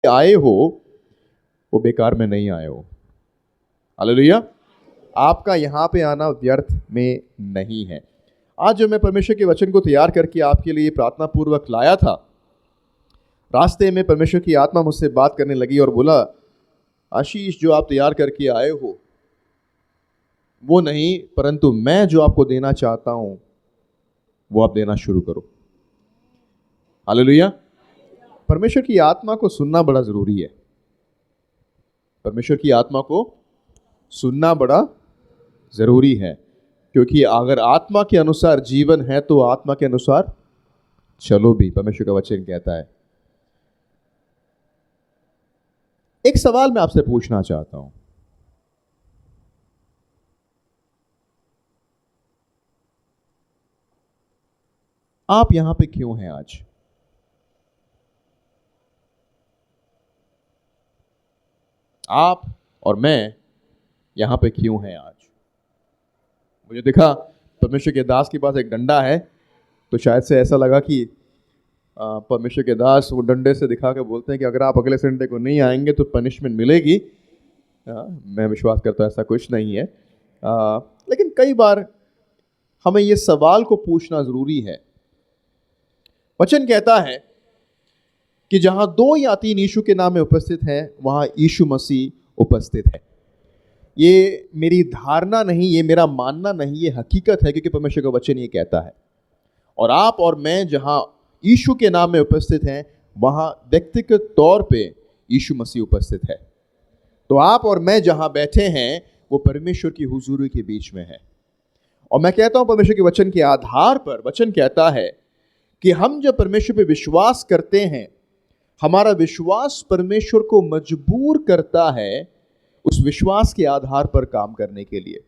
आए हो वो बेकार में नहीं आए हो। हालेलुया। आपका यहाँ पे आना व्यर्थ में नहीं है। आज जो मैं परमेश्वर के वचन को तैयार करके आपके लिए प्रार्थना पूर्वक लाया था, रास्ते में परमेश्वर की आत्मा मुझसे बात करने लगी और बोला, आशीष जो आप तैयार करके आए हो वो नहीं, परंतु मैं जो आपको देना चाहता हूं वो आप देना शुरू करो। हालेलुया। परमेश्वर की आत्मा को सुनना बड़ा जरूरी है। परमेश्वर की आत्मा को सुनना बड़ा जरूरी है, क्योंकि अगर आत्मा के अनुसार जीवन है तो आत्मा के अनुसार चलो भी, परमेश्वर का वचन कहता है। एक सवाल मैं आपसे पूछना चाहता हूं, आप यहां पे क्यों हैं आज? आप और मैं यहां पे क्यों हैं आज? मुझे दिखा परमेश्वर के दास के पास एक डंडा है, तो शायद से ऐसा लगा कि परमेश्वर के दास वो डंडे से दिखा के बोलते हैं कि अगर आप अगले संडे को नहीं आएंगे तो पनिशमेंट मिलेगी। मैं विश्वास करता हूं ऐसा कुछ नहीं है। लेकिन कई बार हमें ये सवाल को पूछना जरूरी है। वचन कहता है कि जहां 2 या 3 यीशु के नाम में उपस्थित हैं वहां यीशु मसीह उपस्थित है। ये मेरी धारणा नहीं, ये मेरा मानना नहीं, ये हकीकत है, क्योंकि परमेश्वर का वचन ये कहता है। और आप और मैं जहां यीशु के नाम में उपस्थित हैं वहां व्यक्तिगत तौर पे यीशु मसीह उपस्थित है। तो आप और मैं जहां बैठे हैं वो परमेश्वर की हुजूरी के बीच में है। और मैं कहता हूं परमेश्वर के वचन के आधार पर, वचन कहता है कि हम जब परमेश्वर पे विश्वास करते हैं, हमारा विश्वास परमेश्वर को मजबूर करता है उस विश्वास के आधार पर काम करने के लिए।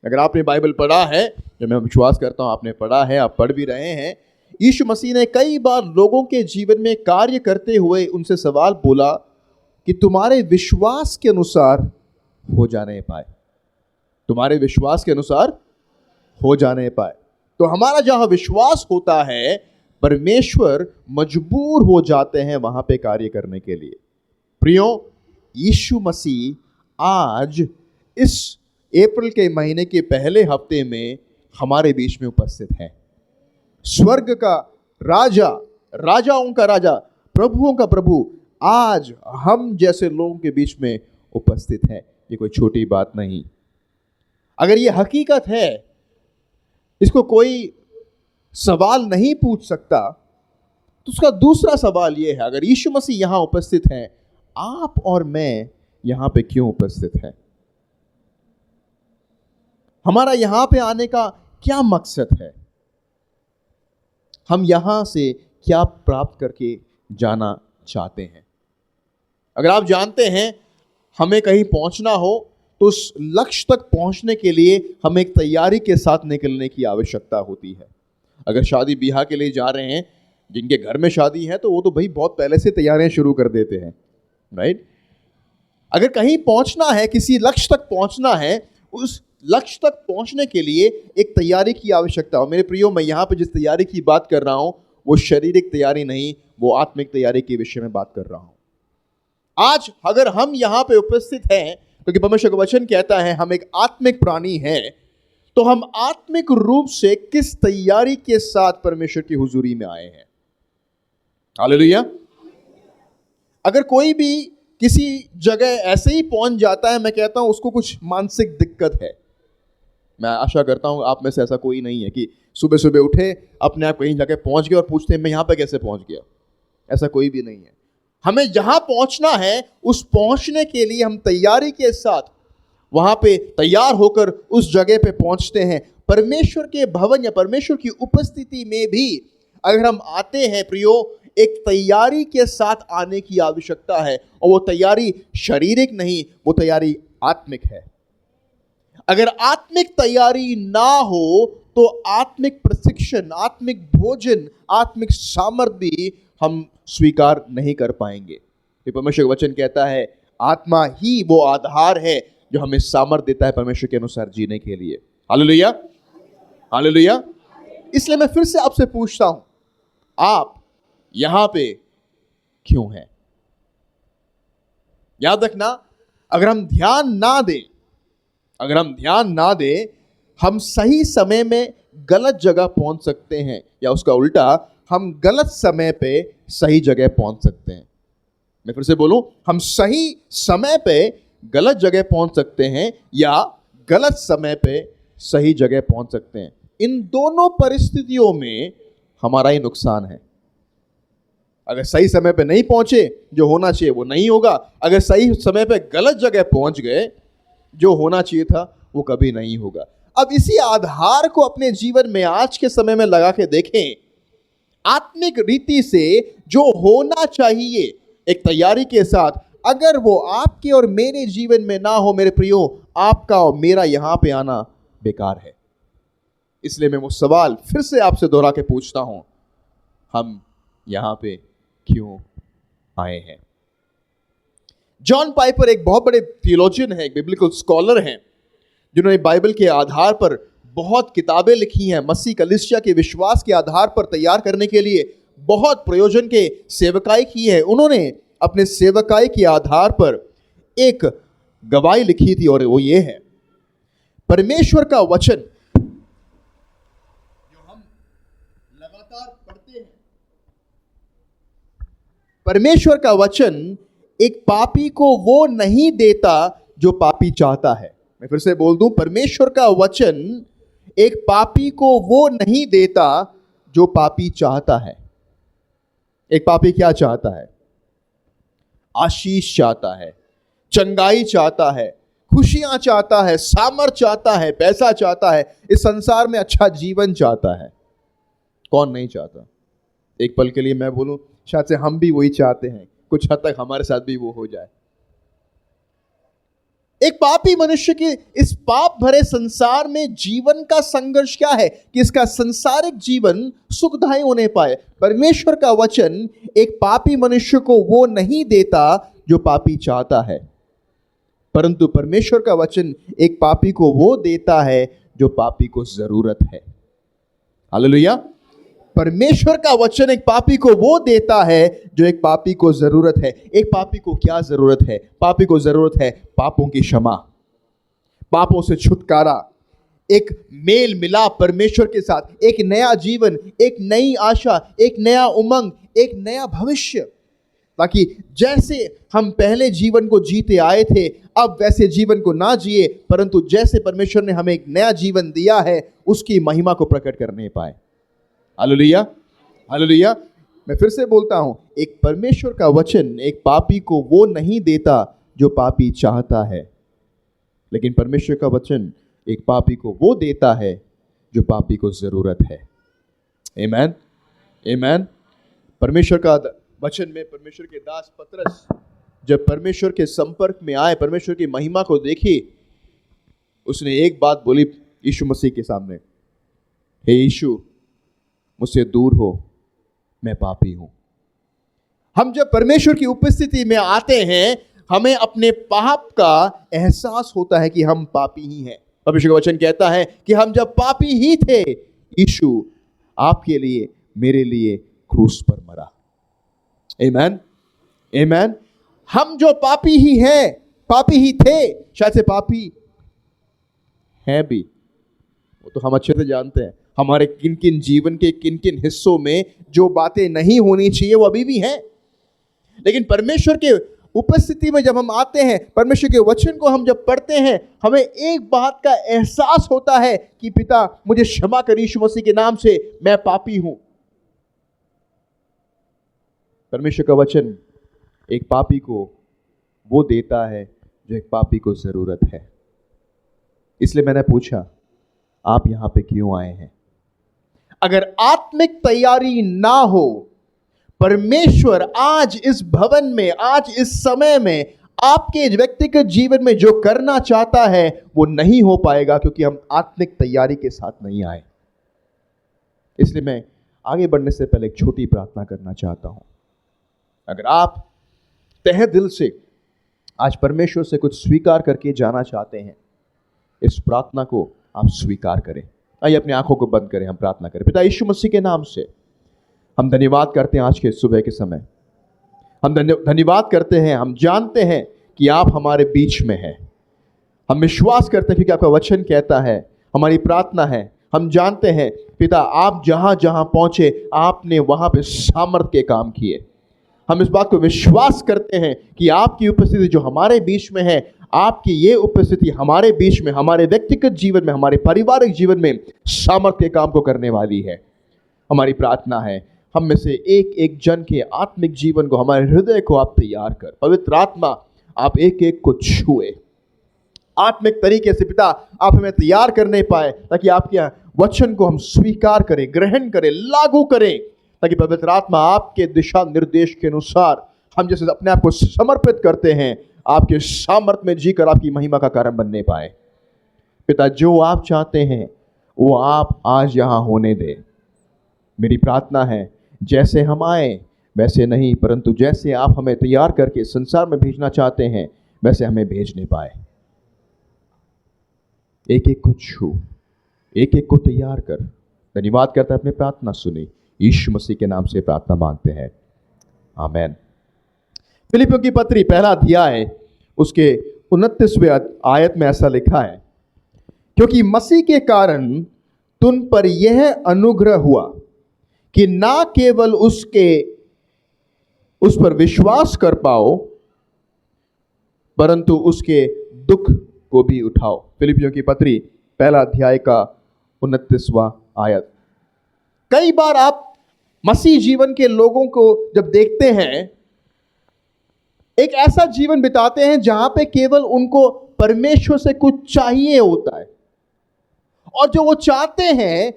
अगर आपने बाइबल पढ़ा है, जो मैं विश्वास करता हूं आपने पढ़ा है, आप पढ़ भी रहे हैं, यीशु मसीह ने कई बार लोगों के जीवन में कार्य करते हुए उनसे सवाल बोला कि तुम्हारे विश्वास के अनुसार हो जाने पाए, तुम्हारे विश्वास के अनुसार हो जाने पाए। तो हमारा जहां विश्वास होता है परमेश्वर मजबूर हो जाते हैं वहां पे कार्य करने के लिए। प्रियो, यीशु मसीह आज इस अप्रैल के महीने के पहले हफ्ते में हमारे बीच में उपस्थित है। स्वर्ग का राजा, राजाओं का राजा, प्रभुओं का प्रभु आज हम जैसे लोगों के बीच में उपस्थित है। ये कोई छोटी बात नहीं। अगर ये हकीकत है, इसको कोई सवाल नहीं पूछ सकता, तो उसका दूसरा सवाल यह है, अगर यीशु मसीह यहां उपस्थित हैं, आप और मैं यहां पे क्यों उपस्थित हैं? हमारा यहां पे आने का क्या मकसद है? हम यहां से क्या प्राप्त करके जाना चाहते हैं? अगर आप जानते हैं हमें कहीं पहुंचना हो तो उस लक्ष्य तक पहुंचने के लिए हमें एक तैयारी के साथ निकलने की आवश्यकता होती है। अगर शादी ब्याह के लिए जा रहे हैं, जिनके घर में शादी है, तो वो तो भाई बहुत पहले से तैयारियां शुरू कर देते हैं, राइट? अगर कहीं पहुंचना है, किसी लक्ष्य तक पहुंचना है, उस लक्ष्य तक पहुंचने के लिए एक तैयारी की आवश्यकता हो। मेरे प्रियो, मैं यहां पर जिस तैयारी की बात कर रहा हूं वो शारीरिक तैयारी नहीं, वो आत्मिक तैयारी के विषय में बात कर रहा हूं। आज अगर हम यहां पे उपस्थित हैं, क्योंकि परमेश्वर का वचन कहता है हम एक आत्मिक प्राणी हैं, तो हम आत्मिक रूप से किस तैयारी के साथ परमेश्वर की हुजूरी में आए हैं? हालेलुया। अगर कोई भी किसी जगह ऐसे ही पहुंच जाता है, मैं कहता हूं उसको कुछ मानसिक दिक्कत है। मैं आशा करता हूं आप में से ऐसा कोई नहीं है कि सुबह सुबह उठे, अपने आप कहीं जाके पहुंच गए और पूछते हैं मैं यहां पे कैसे पहुंच गया। ऐसा कोई भी नहीं है। हमें जहां पहुंचना है उस पहुंचने के लिए हम तैयारी के साथ वहां पे तैयार होकर उस जगह पे पहुंचते हैं। परमेश्वर के भवन या परमेश्वर की उपस्थिति में भी अगर हम आते हैं प्रियो, एक तैयारी के साथ आने की आवश्यकता है, और वो तैयारी शारीरिक नहीं, वो तैयारी आत्मिक है। अगर आत्मिक तैयारी ना हो तो आत्मिक प्रशिक्षण, आत्मिक भोजन, आत्मिक सामर्थ्य भी हम स्वीकार नहीं कर पाएंगे। परमेश्वर का वचन कहता है आत्मा ही वो आधार है जो हमें सामर्थ्य देता है परमेश्वर के अनुसार जीने के लिए। Hallelujah, hallelujah. इसलिए मैं फिर से आपसे पूछता हूं, आप यहां पे क्यों हैं? याद रखना, अगर हम ध्यान ना दें, अगर हम ध्यान ना दें, हम सही समय में गलत जगह पहुंच सकते हैं, या उसका उल्टा, हम गलत समय पे सही जगह पहुंच सकते हैं। मैं फिर से बोलूं, हम सही समय पे गलत जगह पहुंच सकते हैं, या गलत समय पे सही जगह पहुंच सकते हैं। इन दोनों परिस्थितियों में हमारा ही नुकसान है। अगर सही समय पे नहीं पहुंचे, जो होना चाहिए वो नहीं होगा। अगर सही समय पे गलत जगह पहुंच गए, जो होना चाहिए था वो कभी नहीं होगा। अब इसी आधार को अपने जीवन में आज के समय में लगा के देखें। आत्मिक रीति से जो होना चाहिए एक तैयारी के साथ, अगर वो आपके और मेरे जीवन में ना हो, मेरे प्रियो, आपका और मेरा यहां पे आना बेकार है। इसलिए मैं वो सवाल फिर से आपसे दोहरा के पूछता हूं, हम यहां पे क्यों आए हैं? जॉन पाइपर एक बहुत बड़े थियोलॉजियन हैं, एक बिब्लिकल स्कॉलर हैं, जिन्होंने बाइबल के आधार पर बहुत किताबें लिखी हैं, मसीह कलीसिया के विश्वास के आधार पर तैयार करने के लिए बहुत प्रयोजन के सेवकाई की है। उन्होंने अपने सेवकाई के आधार पर एक गवाही लिखी थी, और वो ये है, परमेश्वर का वचन जो हम लगातार पढ़ते हैं, परमेश्वर का वचन एक पापी को वो नहीं देता जो पापी चाहता है। मैं फिर से बोल दूं, परमेश्वर का वचन एक पापी को वो नहीं देता जो पापी चाहता है। एक पापी क्या चाहता है? आशीष चाहता है, चंगाई चाहता है, खुशियां चाहता है, सामर्थ चाहता है, पैसा चाहता है, इस संसार में अच्छा जीवन चाहता है। कौन नहीं चाहता? एक पल के लिए मैं बोलूं, शायद से हम भी वही चाहते हैं, कुछ हद तक हमारे साथ भी वो हो जाए। एक पापी मनुष्य के इस पाप भरे संसार में जीवन का संघर्ष क्या है कि इसका संसारिक जीवन सुखदायी होने पाए। परमेश्वर का वचन एक पापी मनुष्य को वो नहीं देता जो पापी चाहता है, परंतु परमेश्वर का वचन एक पापी को वो देता है जो पापी को जरूरत है। हालेलुया। परमेश्वर का वचन एक पापी को वो देता है जो एक पापी को जरूरत है। एक पापी को क्या जरूरत है? पापी को जरूरत है पापों की क्षमा, पापों से छुटकारा, एक मेल मिलाप परमेश्वर के साथ, एक नया जीवन, एक नई आशा, एक नया उमंग, एक नया भविष्य, ताकि जैसे हम पहले जीवन को जीते आए थे, अब वैसे जीवन को ना जिए, परंतु जैसे परमेश्वर ने हमें एक नया जीवन दिया है, उसकी महिमा को प्रकट करने पाए। Hallelujah, hallelujah. मैं फिर से बोलता हूं, एक परमेश्वर का वचन एक पापी को वो नहीं देता जो पापी चाहता है, लेकिन परमेश्वर का वचन एक पापी को वो देता है जो पापी को जरूरत है। आमीन, आमीन। परमेश्वर का वचन में परमेश्वर के दास पतरस जब परमेश्वर के संपर्क में आए, परमेश्वर की महिमा को देखी, उसने एक बात बोली यीशु मसीह के सामने, हे यीशु, मुझसे दूर हो, मैं पापी हूं। हम जब परमेश्वर की उपस्थिति में आते हैं, हमें अपने पाप का एहसास होता है कि हम पापी ही हैं। परमेश्वर का वचन कहता है कि हम जब पापी ही थे, यीशु आपके लिए, मेरे लिए क्रूस पर मरा। आमीन, आमीन। हम जो पापी ही हैं, पापी ही थे, शायद से पापी हैं भी, वो तो हम अच्छे से जानते हैं। हमारे किन किन जीवन के किन किन हिस्सों में जो बातें नहीं होनी चाहिए वो अभी भी हैं, लेकिन परमेश्वर के उपस्थिति में जब हम आते हैं, परमेश्वर के वचन को हम जब पढ़ते हैं, हमें एक बात का एहसास होता है कि पिता मुझे क्षमा कर यीशु मसीह के नाम से, मैं पापी हूं। परमेश्वर का वचन एक पापी को वो देता है जो एक पापी को जरूरत है। इसलिए मैंने पूछा, आप यहां पे क्यों आए हैं? अगर आत्मिक तैयारी ना हो, परमेश्वर आज इस भवन में, आज इस समय में आपके व्यक्तिगत जीवन में जो करना चाहता है वो नहीं हो पाएगा, क्योंकि हम आत्मिक तैयारी के साथ नहीं आए। इसलिए मैं आगे बढ़ने से पहले एक छोटी प्रार्थना करना चाहता हूं। अगर आप तहे दिल से आज परमेश्वर से कुछ स्वीकार करके जाना चाहते हैं, इस प्रार्थना को आप स्वीकार करें। आइए अपनी आंखों को बंद करें, हम प्रार्थना करें। पिता यीशु मसीह के नाम से हम धन्यवाद करते हैं आज के सुबह के समय। हम धन्यवाद करते हैं, हम जानते हैं कि आप हमारे बीच में हैं। हम विश्वास करते हैं क्योंकि आपका वचन कहता है, हमारी प्रार्थना है, हम जानते हैं पिता आप जहां जहां पहुंचे आपने वहां पे सामर्थ के काम किए। हम इस बात को विश्वास करते हैं कि आपकी उपस्थिति जो हमारे बीच में है, आपकी ये उपस्थिति हमारे बीच में, हमारे व्यक्तिगत जीवन में, हमारे पारिवारिक जीवन में सामर्थ के काम को करने वाली है। हमारी प्रार्थना है हम में से एक एक जन के आत्मिक जीवन को, हमारे हृदय को आप तैयार कर। पवित्र आत्मा आप एक एक को छुए आत्मिक तरीके से पिता, आप हमें तैयार करने पाए ताकि आपके वचन को हम स्वीकार करें, ग्रहण करें, लागू करें, ताकि पवित्र आत्मा आपके दिशा निर्देश के अनुसार हम जैसे अपने आप को समर्पित करते हैं, आपके सामर्थ में जीकर आपकी महिमा का कारण बनने पाए। पिता जो आप चाहते हैं वो आप आज यहां होने दें। मेरी प्रार्थना है जैसे हम आए वैसे नहीं, परंतु जैसे आप हमें तैयार करके संसार में भेजना चाहते हैं वैसे हमें भेजने पाए। एक एक को छू, एक एक को तैयार कर। धन्यवाद करता है अपनी प्रार्थना सुनी, यीशु मसीह के नाम से प्रार्थना मांगते हैं, आमेन। फिलिपियों की पत्री पहला अध्याय उसके 29वें आयत में ऐसा लिखा है, क्योंकि मसीह के कारण तुम पर यह अनुग्रह हुआ कि ना केवल उस पर विश्वास कर पाओ परंतु उसके दुख को भी उठाओ। फिलिपियों की पत्री पहला अध्याय का 29वां आयत। कई बार आप मसीह जीवन के लोगों को जब देखते हैं, एक ऐसा जीवन बिताते हैं जहां पे केवल उनको परमेश्वर से कुछ चाहिए होता है, और जो वो चाहते हैं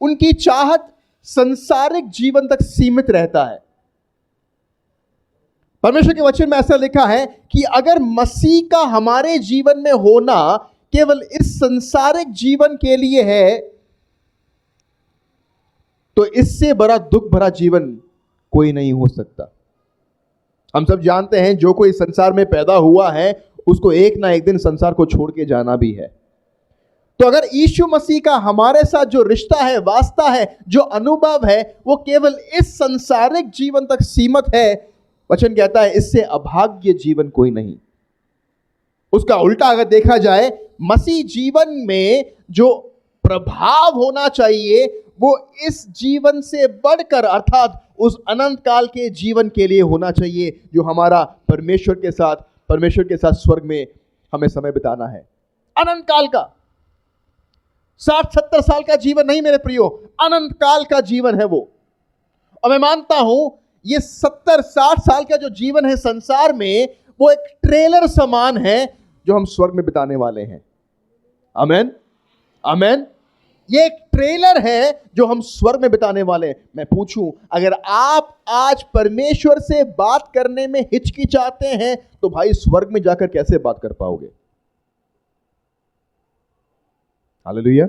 उनकी चाहत संसारिक जीवन तक सीमित रहता है। परमेश्वर के वचन में ऐसा लिखा है कि अगर मसीह का हमारे जीवन में होना केवल इस संसारिक जीवन के लिए है, तो इससे बड़ा दुख भरा जीवन कोई नहीं हो सकता। हम सब जानते हैं जो कोई संसार में पैदा हुआ है उसको एक ना एक दिन संसार को छोड़ के जाना भी है। तो अगर यीशु मसीह का हमारे साथ जो रिश्ता है, वास्ता है, जो अनुभव है, वो केवल इस संसारिक जीवन तक सीमित है, वचन कहता है इससे अभाग्य जीवन कोई नहीं। उसका उल्टा अगर देखा जाए, मसीह जीवन में जो प्रभाव होना चाहिए वो इस जीवन से बढ़कर, अर्थात उस अनंत काल के जीवन के लिए होना चाहिए जो हमारा परमेश्वर के साथ स्वर्ग में हमें समय बिताना है। अनंत काल का 60-70 साल का जीवन नहीं मेरे प्रियो, अनंत काल का जीवन है वो। और मैं मानता हूं ये 70-60 साल का जो जीवन है संसार में, वो एक ट्रेलर समान है जो हम स्वर्ग में बिताने वाले हैं। आमेन, आमेन। ये एक ट्रेलर है जो हम स्वर्ग में बिताने वाले हैं। मैं पूछूं, अगर आप आज परमेश्वर से बात करने में हिचकिचाते हैं तो भाई स्वर्ग में जाकर कैसे बात कर पाओगे? Hallelujah,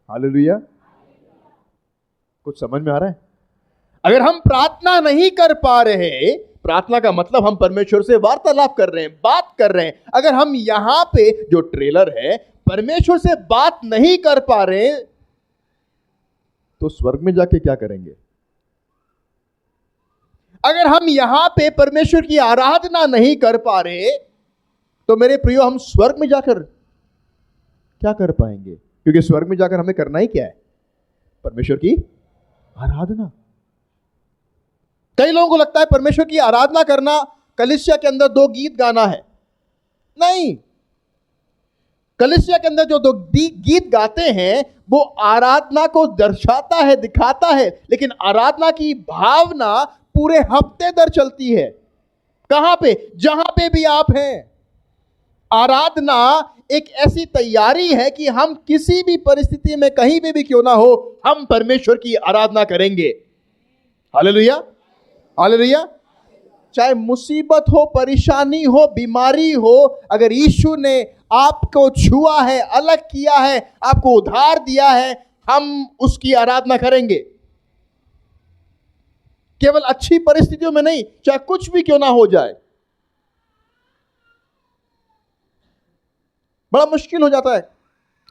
hallelujah. कुछ समझ में आ रहा है? अगर हम प्रार्थना नहीं कर पा रहे, प्रार्थना का मतलब हम परमेश्वर से वार्तालाप कर रहे हैं, बात कर रहे हैं, अगर हम यहां पे जो ट्रेलर है परमेश्वर से बात नहीं कर पा रहे, तो स्वर्ग में जाके क्या करेंगे? अगर हम यहां पे परमेश्वर की आराधना नहीं कर पा रहे, तो मेरे प्रियो हम स्वर्ग में जाकर क्या कर पाएंगे? क्योंकि स्वर्ग में जाकर हमें करना ही क्या है? परमेश्वर की आराधना। कई लोगों को लगता है परमेश्वर की आराधना करना कलीसिया के अंदर 2 गीत गाना है। नहीं, कलीसिया के अंदर जो 2 गीत गाते हैं वो आराधना को दर्शाता है, दिखाता है, लेकिन आराधना की भावना पूरे हफ्ते दर चलती है। कहां पे? जहां पे भी आप हैं। आराधना एक ऐसी तैयारी है कि हम किसी भी परिस्थिति में कहीं पे भी क्यों ना हो, हम परमेश्वर की आराधना करेंगे। Hallelujah, hallelujah. चाहे मुसीबत हो, परेशानी हो, बीमारी हो, अगर यीशु ने आपको छुआ है, अलग किया है, आपको उद्धार दिया है, हम उसकी आराधना करेंगे। केवल अच्छी परिस्थितियों में नहीं, चाहे कुछ भी क्यों ना हो जाए। बड़ा मुश्किल हो जाता है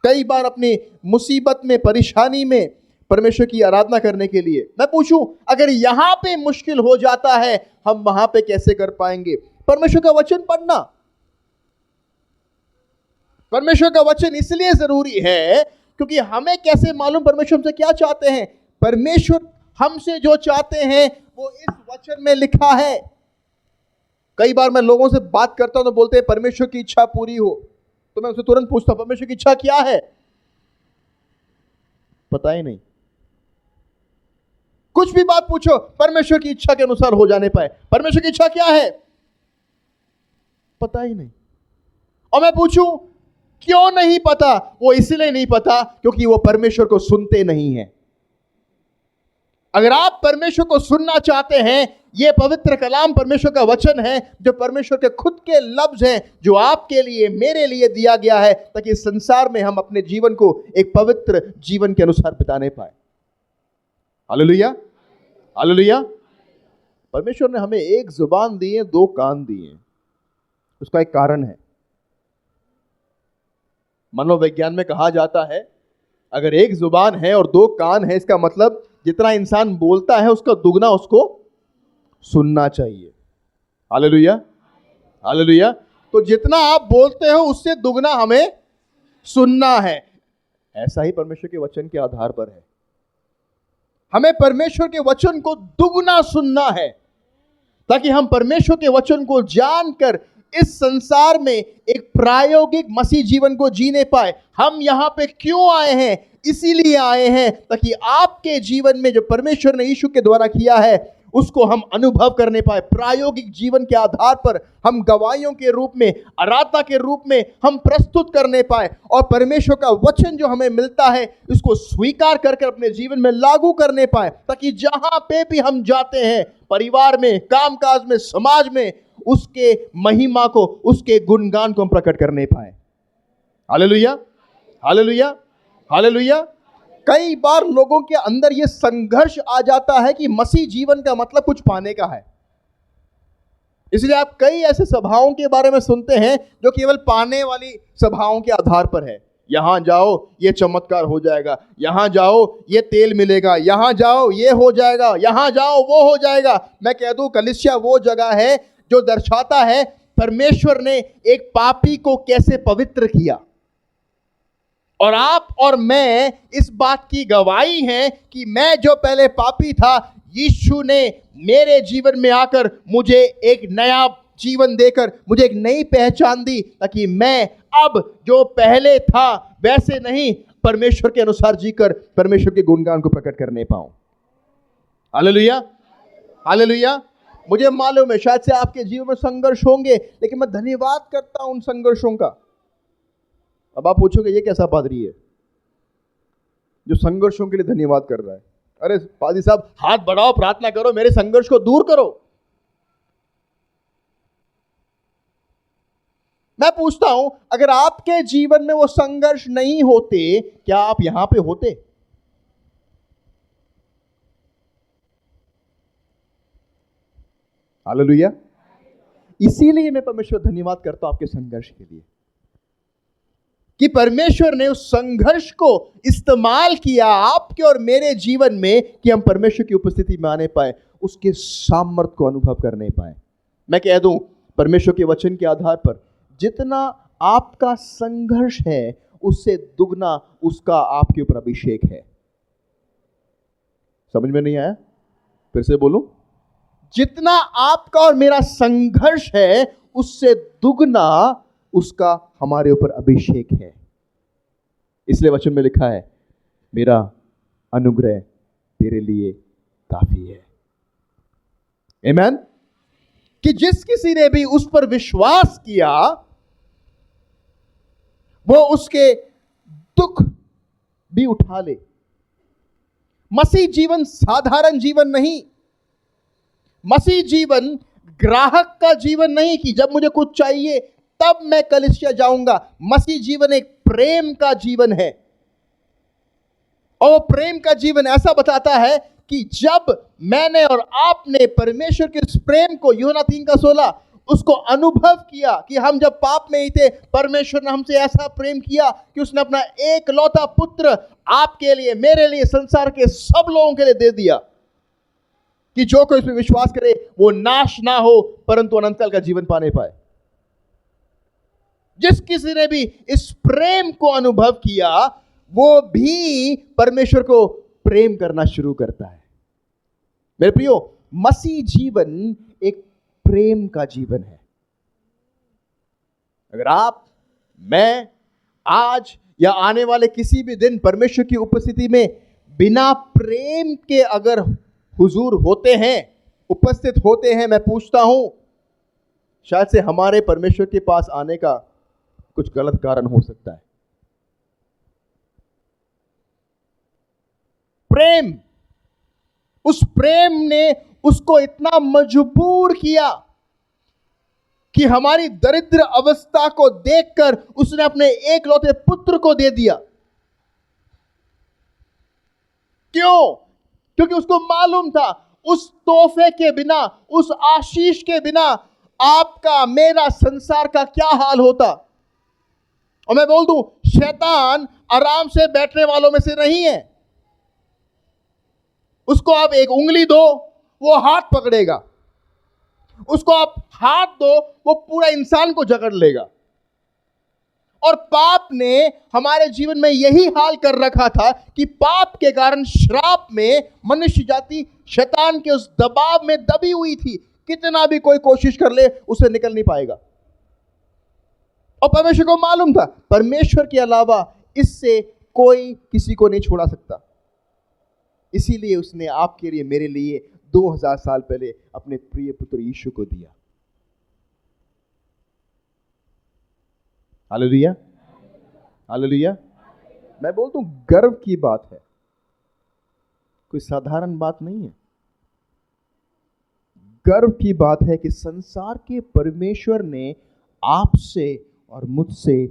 कई बार अपनी मुसीबत में, परेशानी में परमेश्वर की आराधना करने के लिए। मैं पूछूं, अगर यहां पे मुश्किल हो जाता है, हम वहां पे कैसे कर पाएंगे? परमेश्वर का वचन पढ़ना। परमेश्वर का वचन इसलिए जरूरी है क्योंकि हमें कैसे मालूम परमेश्वर हमसे क्या चाहते हैं। परमेश्वर हमसे जो चाहते हैं वो इस वचन में लिखा है। कई बार मैं लोगों से बात करता हूं तो बोलते हैं परमेश्वर की इच्छा पूरी हो, तो मैं उनसे तुरंत पूछता हूं परमेश्वर की इच्छा क्या है? पता ही नहीं। कुछ भी बात पूछो, परमेश्वर की इच्छा के अनुसार हो जाने पाए। परमेश्वर की इच्छा क्या है? पता ही नहीं। और मैं पूछूं क्यों नहीं पता? वो इसलिए नहीं पता क्योंकि वो परमेश्वर को सुनते नहीं हैं। अगर आप परमेश्वर को सुनना चाहते हैं, ये पवित्र कलाम परमेश्वर का वचन है जो परमेश्वर के खुद के लफ्ज हैं, जो आपके लिए मेरे लिए दिया गया है ताकि इस संसार में हम अपने जीवन को एक पवित्र जीवन के अनुसार बिताने पाए। Hallelujah, hallelujah. परमेश्वर ने हमें एक जुबान दी है, दो कान दिए हैं। उसका एक कारण है। मनोविज्ञान में कहा जाता है अगर एक जुबान है और दो कान है, इसका मतलब जितना इंसान बोलता है उसका दुगना उसको सुनना चाहिए। Hallelujah, hallelujah. तो जितना आप बोलते हो उससे दुगना हमें सुनना है। ऐसा ही परमेश्वर के वचन के आधार पर है। हमें परमेश्वर के वचन को दुगना सुनना है ताकि हम परमेश्वर के वचन को जानकर इस संसार में एक प्रायोगिक मसीह जीवन को जीने पाए। हम यहां पे क्यों आए हैं? इसीलिए आए हैं ताकि आपके जीवन में जो परमेश्वर ने यीशु के द्वारा किया है उसको हम अनुभव करने पाए। प्रायोगिक जीवन के आधार पर हम गवाहियों के रूप में, आराधना के रूप में हम प्रस्तुत करने पाए और परमेश्वर का वचन जो हमें मिलता है इसको स्वीकार करके अपने जीवन में लागू करने पाए ताकि जहां पे भी हम जाते हैं, परिवार में, कामकाज में, समाज में, उसके महिमा को, उसके गुणगान को हम प्रकट करने पाए। Hallelujah, hallelujah, hallelujah. कई बार लोगों के अंदर यह संघर्ष आ जाता है कि मसीह जीवन का मतलब कुछ पाने का है। इसलिए आप कई ऐसे सभाओं के बारे में सुनते हैं जो केवल पाने वाली सभाओं के आधार पर है। यहां जाओ ये चमत्कार हो जाएगा, यहां जाओ ये तेल मिलेगा, यहां जाओ ये हो जाएगा, यहां जाओ वो हो जाएगा। मैं कह दूं कलीसिया वो जगह है जो दर्शाता है परमेश्वर ने एक पापी को कैसे पवित्र किया। और आप और मैं इस बात की गवाही हैं कि मैं जो पहले पापी था, यीशु ने मेरे जीवन में आकर मुझे एक नया जीवन देकर मुझे एक नई पहचान दी ताकि मैं अब जो पहले था वैसे नहीं, परमेश्वर के अनुसार जीकर परमेश्वर के गुणगान को प्रकट करने पाऊं। Hallelujah, hallelujah. मुझे मालूम है शायद से आपके जीवन में संघर्ष होंगे, लेकिन मैं धन्यवाद करता हूं उन संघर्षों का। अब आप पूछोगे ये कैसा पादरी है जो संघर्षों के लिए धन्यवाद कर रहा है? अरे पादरी साहब, हाथ बढ़ाओ, प्रार्थना करो, मेरे संघर्ष को दूर करो। मैं पूछता हूं अगर आपके जीवन में वो संघर्ष नहीं होते, क्या आप यहां पे होते? हालेलुया। इसीलिए मैं परमेश्वर धन्यवाद करता हूं आपके संघर्ष के लिए कि परमेश्वर ने उस संघर्ष को इस्तेमाल किया आपके और मेरे जीवन में कि हम परमेश्वर की उपस्थिति में आने पाए, उसके सामर्थ्य को अनुभव करने पाए। मैं कह दूं परमेश्वर के वचन के आधार पर जितना आपका संघर्ष है उससे दुगना उसका आपके ऊपर अभिषेक है। समझ में नहीं आया? फिर से बोलूं, जितना आपका और मेरा संघर्ष है उससे दुगना उसका हमारे ऊपर अभिषेक है। इसलिए वचन में लिखा है मेरा अनुग्रह तेरे लिए काफी है। आमीन। कि जिस किसी ने भी उस पर विश्वास किया वो उसके दुख भी उठा ले। मसीह जीवन साधारण जीवन नहीं, मसीह जीवन ग्राहक का जीवन नहीं कि जब मुझे कुछ चाहिए तब मैं कलीसिया जाऊंगा। मसीह जीवन एक प्रेम का जीवन है और प्रेम का जीवन ऐसा बताता है कि जब मैंने और आपने परमेश्वर के उस प्रेम को, यूहन्ना 3:16, उसको अनुभव किया कि हम जब पाप में ही थे, परमेश्वर ने हमसे ऐसा प्रेम किया कि उसने अपना एकलौता पुत्र आपके लिए, मेरे लिए, संसार के सब लोगों के लिए दे दिया कि जो कोई इसमें विश्वास करे वो नाश ना हो परंतु अनंतकाल का जीवन पाने पाए। जिस किसी ने भी इस प्रेम को अनुभव किया वो भी परमेश्वर को प्रेम करना शुरू करता है। मेरे प्रियो, मसीह जीवन एक प्रेम का जीवन है। अगर आप, मैं आज या आने वाले किसी भी दिन परमेश्वर की उपस्थिति में बिना प्रेम के अगर हुजूर होते हैं, उपस्थित होते हैं, मैं पूछता हूं शायद से हमारे परमेश्वर के पास आने का कुछ गलत कारण हो सकता है। प्रेम, उस प्रेम ने उसको इतना मजबूर किया कि हमारी दरिद्र अवस्था को देखकर उसने अपने एकलौते पुत्र को दे दिया। क्यों? क्योंकि उसको मालूम था उस तोहफे के बिना, उस आशीष के बिना आपका मेरा संसार का क्या हाल होता। और मैं बोल दूं, शैतान आराम से बैठने वालों में से नहीं है। उसको आप एक उंगली दो वो हाथ पकड़ेगा, उसको आप हाथ दो वो पूरा इंसान को जकड़ लेगा। और पाप ने हमारे जीवन में यही हाल कर रखा था कि पाप के कारण श्राप में मनुष्य जाति शैतान के उस दबाव में दबी हुई थी। कितना भी कोई कोशिश कर ले उसे निकल नहीं पाएगा। और परमेश्वर को मालूम था परमेश्वर के अलावा इससे कोई किसी को नहीं छोड़ा सकता। इसीलिए उसने आपके लिए, मेरे लिए 2000 साल पहले अपने प्रिय पुत्र यीशु को दिया। Hallelujah, hallelujah. मैं बोलता हूं गर्व की बात है, कोई साधारण बात नहीं है। गर्व की बात है कि संसार के परमेश्वर ने आपसे और मुझसे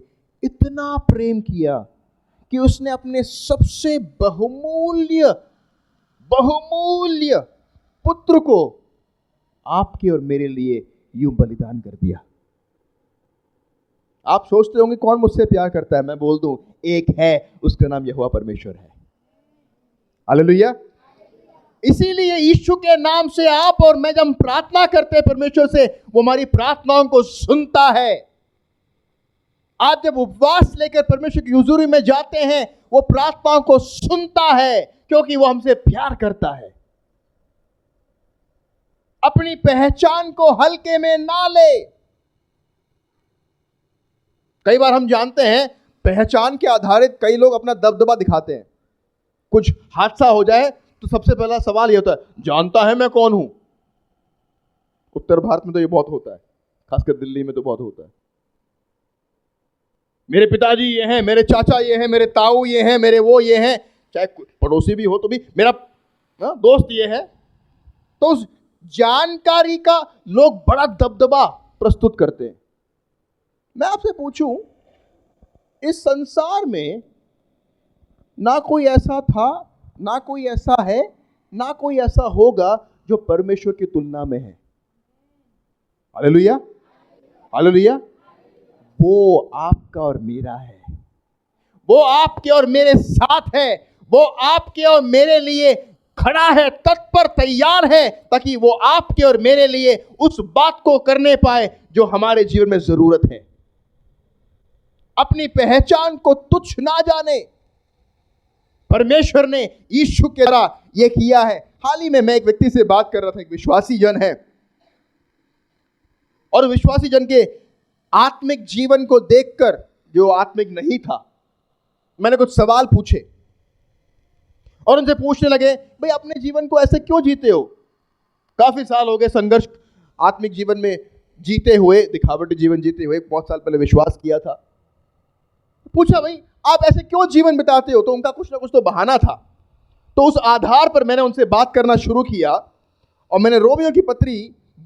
इतना प्रेम किया कि उसने अपने सबसे बहुमूल्य पुत्र को आपके और मेरे लिए यूं बलिदान कर दिया। आप सोचते होंगे कौन मुझसे प्यार करता है? मैं बोल दूं, एक है, उसका नाम यहोवा परमेश्वर है। हालेलुया। इसीलिए यीशु के नाम से आप और मैं जब प्रार्थना करते हैं परमेश्वर से, वो हमारी प्रार्थनाओं को सुनता है। आप जब उपवास लेकर परमेश्वर की हुजूरी में जाते हैं, वो प्रार्थनाओं को सुनता है क्योंकि वो हमसे प्यार करता है। अपनी पहचान को हल्के में ना ले। कई बार हम जानते हैं पहचान के आधारित कई लोग अपना दबदबा दिखाते हैं। कुछ हादसा हो जाए तो सबसे पहला सवाल यह होता है, जानता है मैं कौन हूं? उत्तर भारत में तो ये बहुत होता है, खासकर दिल्ली में तो बहुत होता है। मेरे पिताजी ये हैं, मेरे चाचा ये हैं, मेरे ताऊ ये हैं, मेरे वो ये हैं, चाहे पड़ोसी भी हो तो भी मेरा दोस्त ये है। तो उस जानकारी का लोग बड़ा दबदबा प्रस्तुत करते हैं। मैं आपसे पूछूं, इस संसार में ना कोई ऐसा था, ना कोई ऐसा है, ना कोई ऐसा होगा जो परमेश्वर की तुलना में है। Hallelujah, hallelujah. वो आपका और मेरा है, वो आपके और मेरे साथ है, वो आपके और मेरे लिए खड़ा है, तत्पर तैयार है, ताकि वो आपके और मेरे लिए उस बात को करने पाए जो हमारे जीवन में जरूरत है। अपनी पहचान को तुच्छ ना जाने। परमेश्वर ने यीशु के द्वारा यह किया है। हाल ही में मैं एक व्यक्ति से बात कर रहा था, एक विश्वासी जन है, और विश्वासी जन के आत्मिक जीवन को देखकर, जो आत्मिक नहीं था, मैंने कुछ सवाल पूछे और उनसे पूछने लगे, भाई अपने जीवन को ऐसे क्यों जीते हो? काफी साल हो गए संघर्ष आत्मिक जीवन में जीते हुए, दिखावटी जीवन जीते हुए। बहुत साल पहले विश्वास किया था। पूछा, भाई आप ऐसे क्यों जीवन बिताते हो? तो उनका कुछ ना कुछ तो बहाना था। तो उस आधार पर मैंने उनसे बात करना शुरू किया और मैंने रोमियो की पत्री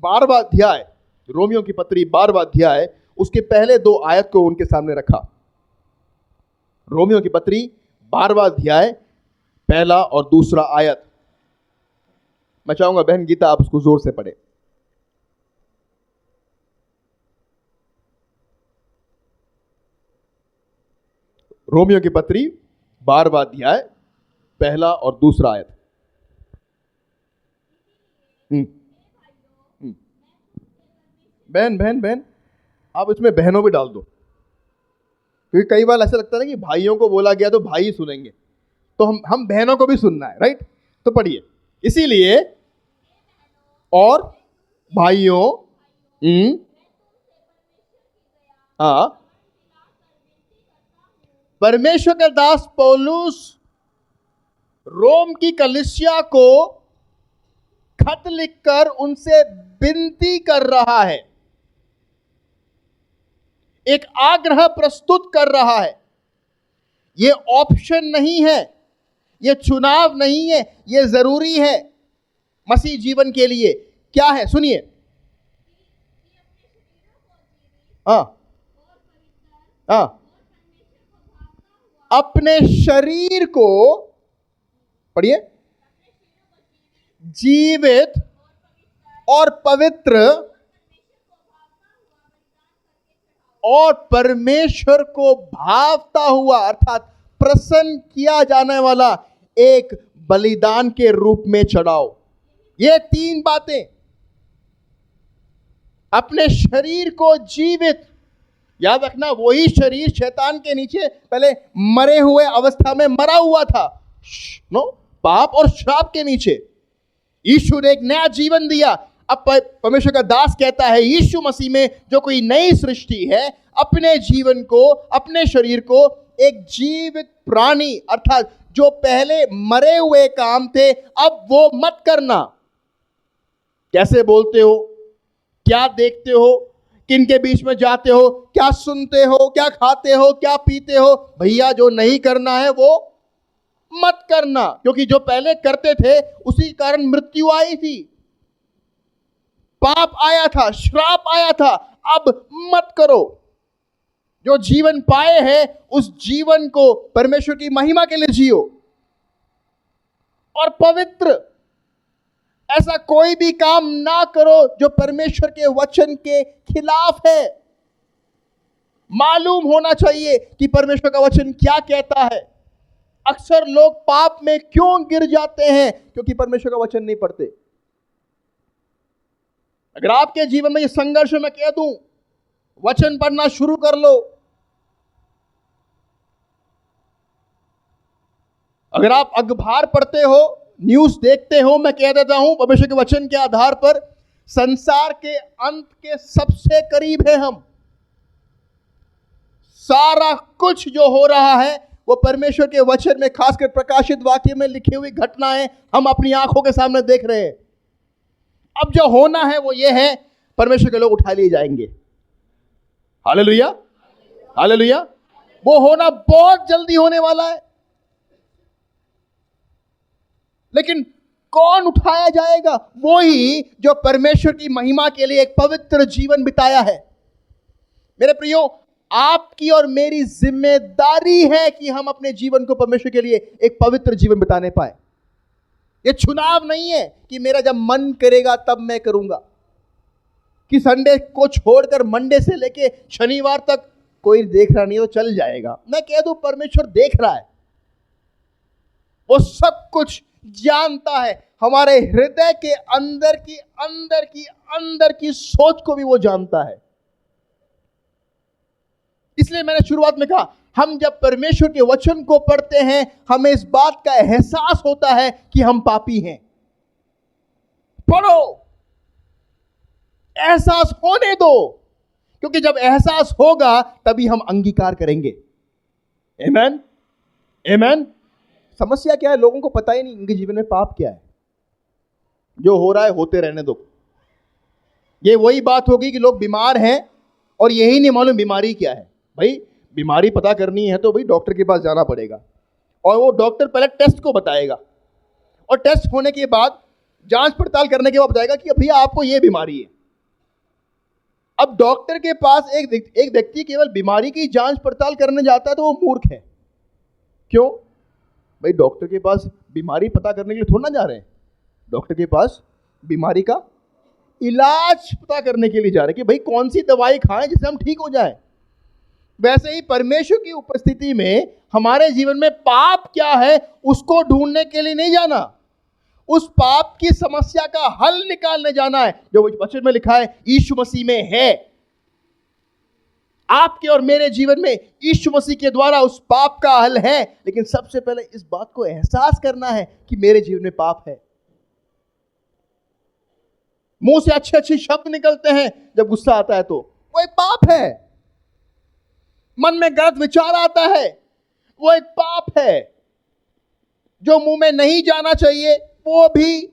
12वां अध्याय, रोमियो की पत्री 12वां अध्याय, उसके पहले 2 आयत को उनके सामने रखा। रोमियो की पत्री 12वां अध्याय, पहला और दूसरा आयत। मैं चाहूंगा बहन गीता आप उसको जोर से पढ़े। रोमियो की पत्री 12वां अध्याय, पहला और दूसरा आयत। हम्म, हम्म। बहन बहन बहन, आप इसमें बहनों भी डाल दो, क्योंकि कई बार ऐसा लगता है ना कि भाइयों को बोला गया तो भाई ही सुनेंगे, तो हम बहनों को भी सुनना है, राइट? तो पढ़िए, इसीलिए और भाइयों, हाँ, परमेश्वर का दास पौलुस रोम की कलीसिया को खत लिखकर उनसे विनती कर रहा है, एक आग्रह प्रस्तुत कर रहा है। यह ऑप्शन नहीं है, यह चुनाव नहीं है, यह जरूरी है मसीह जीवन के लिए। क्या है? सुनिए। हाँ हाँ, अपने शरीर को, पढ़िए, जीवित और पवित्र और परमेश्वर को भावता हुआ, अर्थात प्रसन्न किया जाने वाला एक बलिदान के रूप में चढ़ाओ। ये तीन बातें, अपने शरीर को जीवित, याद रखना वही शरीर शैतान के नीचे पहले मरे हुए अवस्था में मरा हुआ था, नो, पाप और श्राप के नीचे। यीशु ने एक नया जीवन दिया। अब परमेश्वर का दास कहता है यीशु मसीह में जो कोई नई सृष्टि है, अपने जीवन को, अपने शरीर को एक जीवित प्राणी, अर्थात जो पहले मरे हुए काम थे अब वो मत करना। कैसे बोलते हो, क्या देखते हो, किन के बीच में जाते हो, क्या सुनते हो, क्या खाते हो, क्या पीते हो, भैया जो नहीं करना है वो मत करना, क्योंकि जो पहले करते थे उसी कारण मृत्यु आई थी, पाप आया था, श्राप आया था। अब मत करो। जो जीवन पाए हैं उस जीवन को परमेश्वर की महिमा के लिए जियो और पवित्र। ऐसा कोई भी काम ना करो जो परमेश्वर के वचन के खिलाफ है। मालूम होना चाहिए कि परमेश्वर का वचन क्या कहता है। अक्सर लोग पाप में क्यों गिर जाते हैं? क्योंकि परमेश्वर का वचन नहीं पढ़ते। अगर आपके जीवन में ये संघर्ष, मैं कह दूं, वचन पढ़ना शुरू कर लो। अगर आप अखबार पढ़ते हो, न्यूज देखते हो, मैं कह देता हूं परमेश्वर के वचन के आधार पर संसार के अंत के सबसे करीब है हम। सारा कुछ जो हो रहा है वो परमेश्वर के वचन में, खासकर प्रकाशित वाक्य में लिखी हुई घटनाएं हम अपनी आंखों के सामने देख रहे हैं। अब जो होना है वो ये है, परमेश्वर के लोग उठा लिए जाएंगे। Hallelujah, hallelujah. वो होना बहुत जल्दी होने वाला है। लेकिन कौन उठाया जाएगा? वो ही जो परमेश्वर की महिमा के लिए एक पवित्र जीवन बिताया है। मेरे प्रियो, आपकी और मेरी जिम्मेदारी है कि हम अपने जीवन को परमेश्वर के लिए एक पवित्र जीवन बिताने पाए। ये चुनाव नहीं है कि मेरा जब मन करेगा तब मैं करूंगा, कि संडे को छोड़कर मंडे से लेके शनिवार तक कोई देख रहा नहीं तो चल जाएगा। मैं कह दूं परमेश्वर देख रहा है, वो सब कुछ जानता है। हमारे हृदय के अंदर की सोच को भी वो जानता है। इसलिए मैंने शुरुआत में कहा, हम जब परमेश्वर के वचन को पढ़ते हैं हमें इस बात का एहसास होता है कि हम पापी हैं। पढ़ो, एहसास होने दो, क्योंकि जब एहसास होगा तभी हम अंगीकार करेंगे। आमेन, आमेन। समस्या क्या है? लोगों को पता ही नहीं इनके जीवन में पाप क्या है। जो हो रहा है होते रहने दो। ये वही बात होगी कि लोग बीमार हैं और यही नहीं मालूम बीमारी क्या है। भाई, बीमारी पता करनी है तो भाई डॉक्टर के पास जाना पड़ेगा, और वो डॉक्टर पहले टेस्ट को बताएगा, और टेस्ट होने के बाद जांच पड़ताल करने के बाद बताएगा कि भैया आपको ये बीमारी है। अब डॉक्टर के पास एक व्यक्ति केवल बीमारी की जांच पड़ताल करने जाता है तो वो मूर्ख है। क्यों? भाई, डॉक्टर के पास बीमारी पता करने के लिए थोड़ा ना जा रहे हैं। डॉक्टर के पास बीमारी का इलाज पता करने के लिए जा रहे हैं कि भाई कौन सी दवाई खाएं जिससे हम ठीक हो जाए। वैसे ही परमेश्वर की उपस्थिति में हमारे जीवन में पाप क्या है उसको ढूंढने के लिए नहीं जाना, उस पाप की समस्या का हल निकालने जाना है जो वचन में लिखा है यीशु मसीह में है। आपके और मेरे जीवन में यीशु मसीह के द्वारा उस पाप का हल है, लेकिन सबसे पहले इस बात को एहसास करना है कि मेरे जीवन में पाप है। मुंह से अच्छे अच्छे शब्द निकलते हैं, जब गुस्सा आता है तो वो एक पाप है। मन में गलत विचार आता है, वो एक पाप है। जो मुंह में नहीं जाना चाहिए वो भी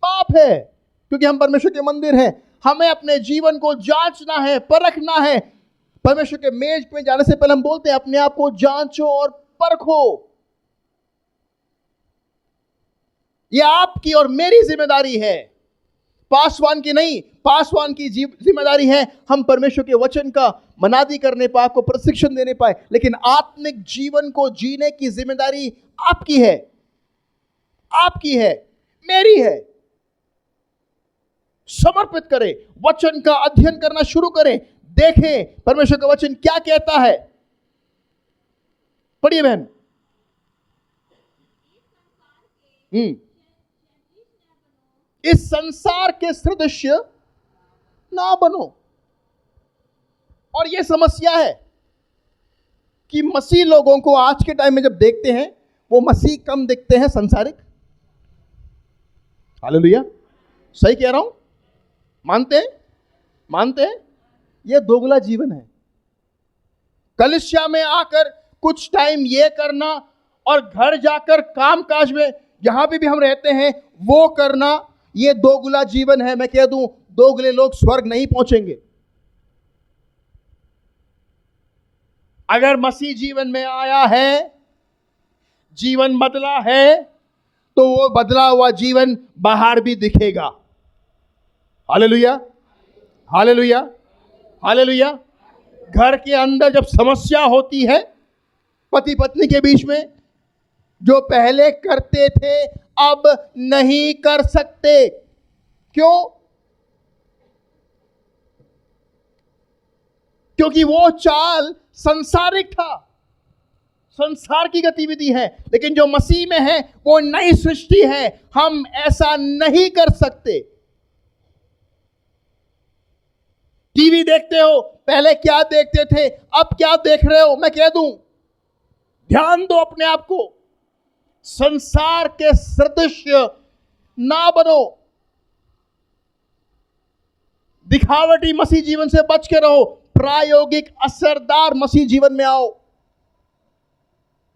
पाप है, क्योंकि हम परमेश्वर के मंदिर हैं। हमें अपने जीवन को जांचना है, परखना है। परमेश्वर के मेज पे जाने से पहले हम बोलते हैं अपने आप को जांचो और परखो। यह आपकी और मेरी जिम्मेदारी है, पासवान की नहीं। पासवान की जिम्मेदारी है हम परमेश्वर के वचन का मनादी करने पाए, आपको प्रशिक्षण देने पाए, लेकिन आत्मिक जीवन को जीने की जिम्मेदारी आपकी है, आपकी है, मेरी है। समर्पित करें, वचन का अध्ययन करना शुरू करें, देखें परमेश्वर का वचन क्या कहता है। पढ़िए बहन। इस संसार के सदृश ना बनो। और यह समस्या है कि मसीह लोगों को आज के टाइम में जब देखते हैं, वो मसीह कम दिखते हैं, संसारिक। हालेलुया, सही कह रहा हूं? मानते हैं? मानते हैं? यह दोगला जीवन है। कलीसिया में आकर कुछ टाइम ये करना और घर जाकर कामकाज में जहां भी हम रहते हैं वो करना, यह दोगला जीवन है। मैं कह दूं, दोगले लोग स्वर्ग नहीं पहुंचेंगे। अगर मसीह जीवन में आया है, जीवन बदला है, तो वो बदला हुआ जीवन बाहर भी दिखेगा। Hallelujah, hallelujah, hallelujah. घर के अंदर जब समस्या होती है पति पत्नी के बीच में, जो पहले करते थे अब नहीं कर सकते। क्यों? क्योंकि वो चाल संसारिक था, संसार की गतिविधि है। लेकिन जो मसीह में है वो नई सृष्टि है, हम ऐसा नहीं कर सकते। टीवी देखते हो, पहले क्या देखते थे, अब क्या देख रहे हो? मैं कह दूं, ध्यान दो अपने आप को। संसार के सदृश ना बनो। दिखावटी मसीह जीवन से बच के रहो, प्रायोगिक असरदार मसीह जीवन में आओ।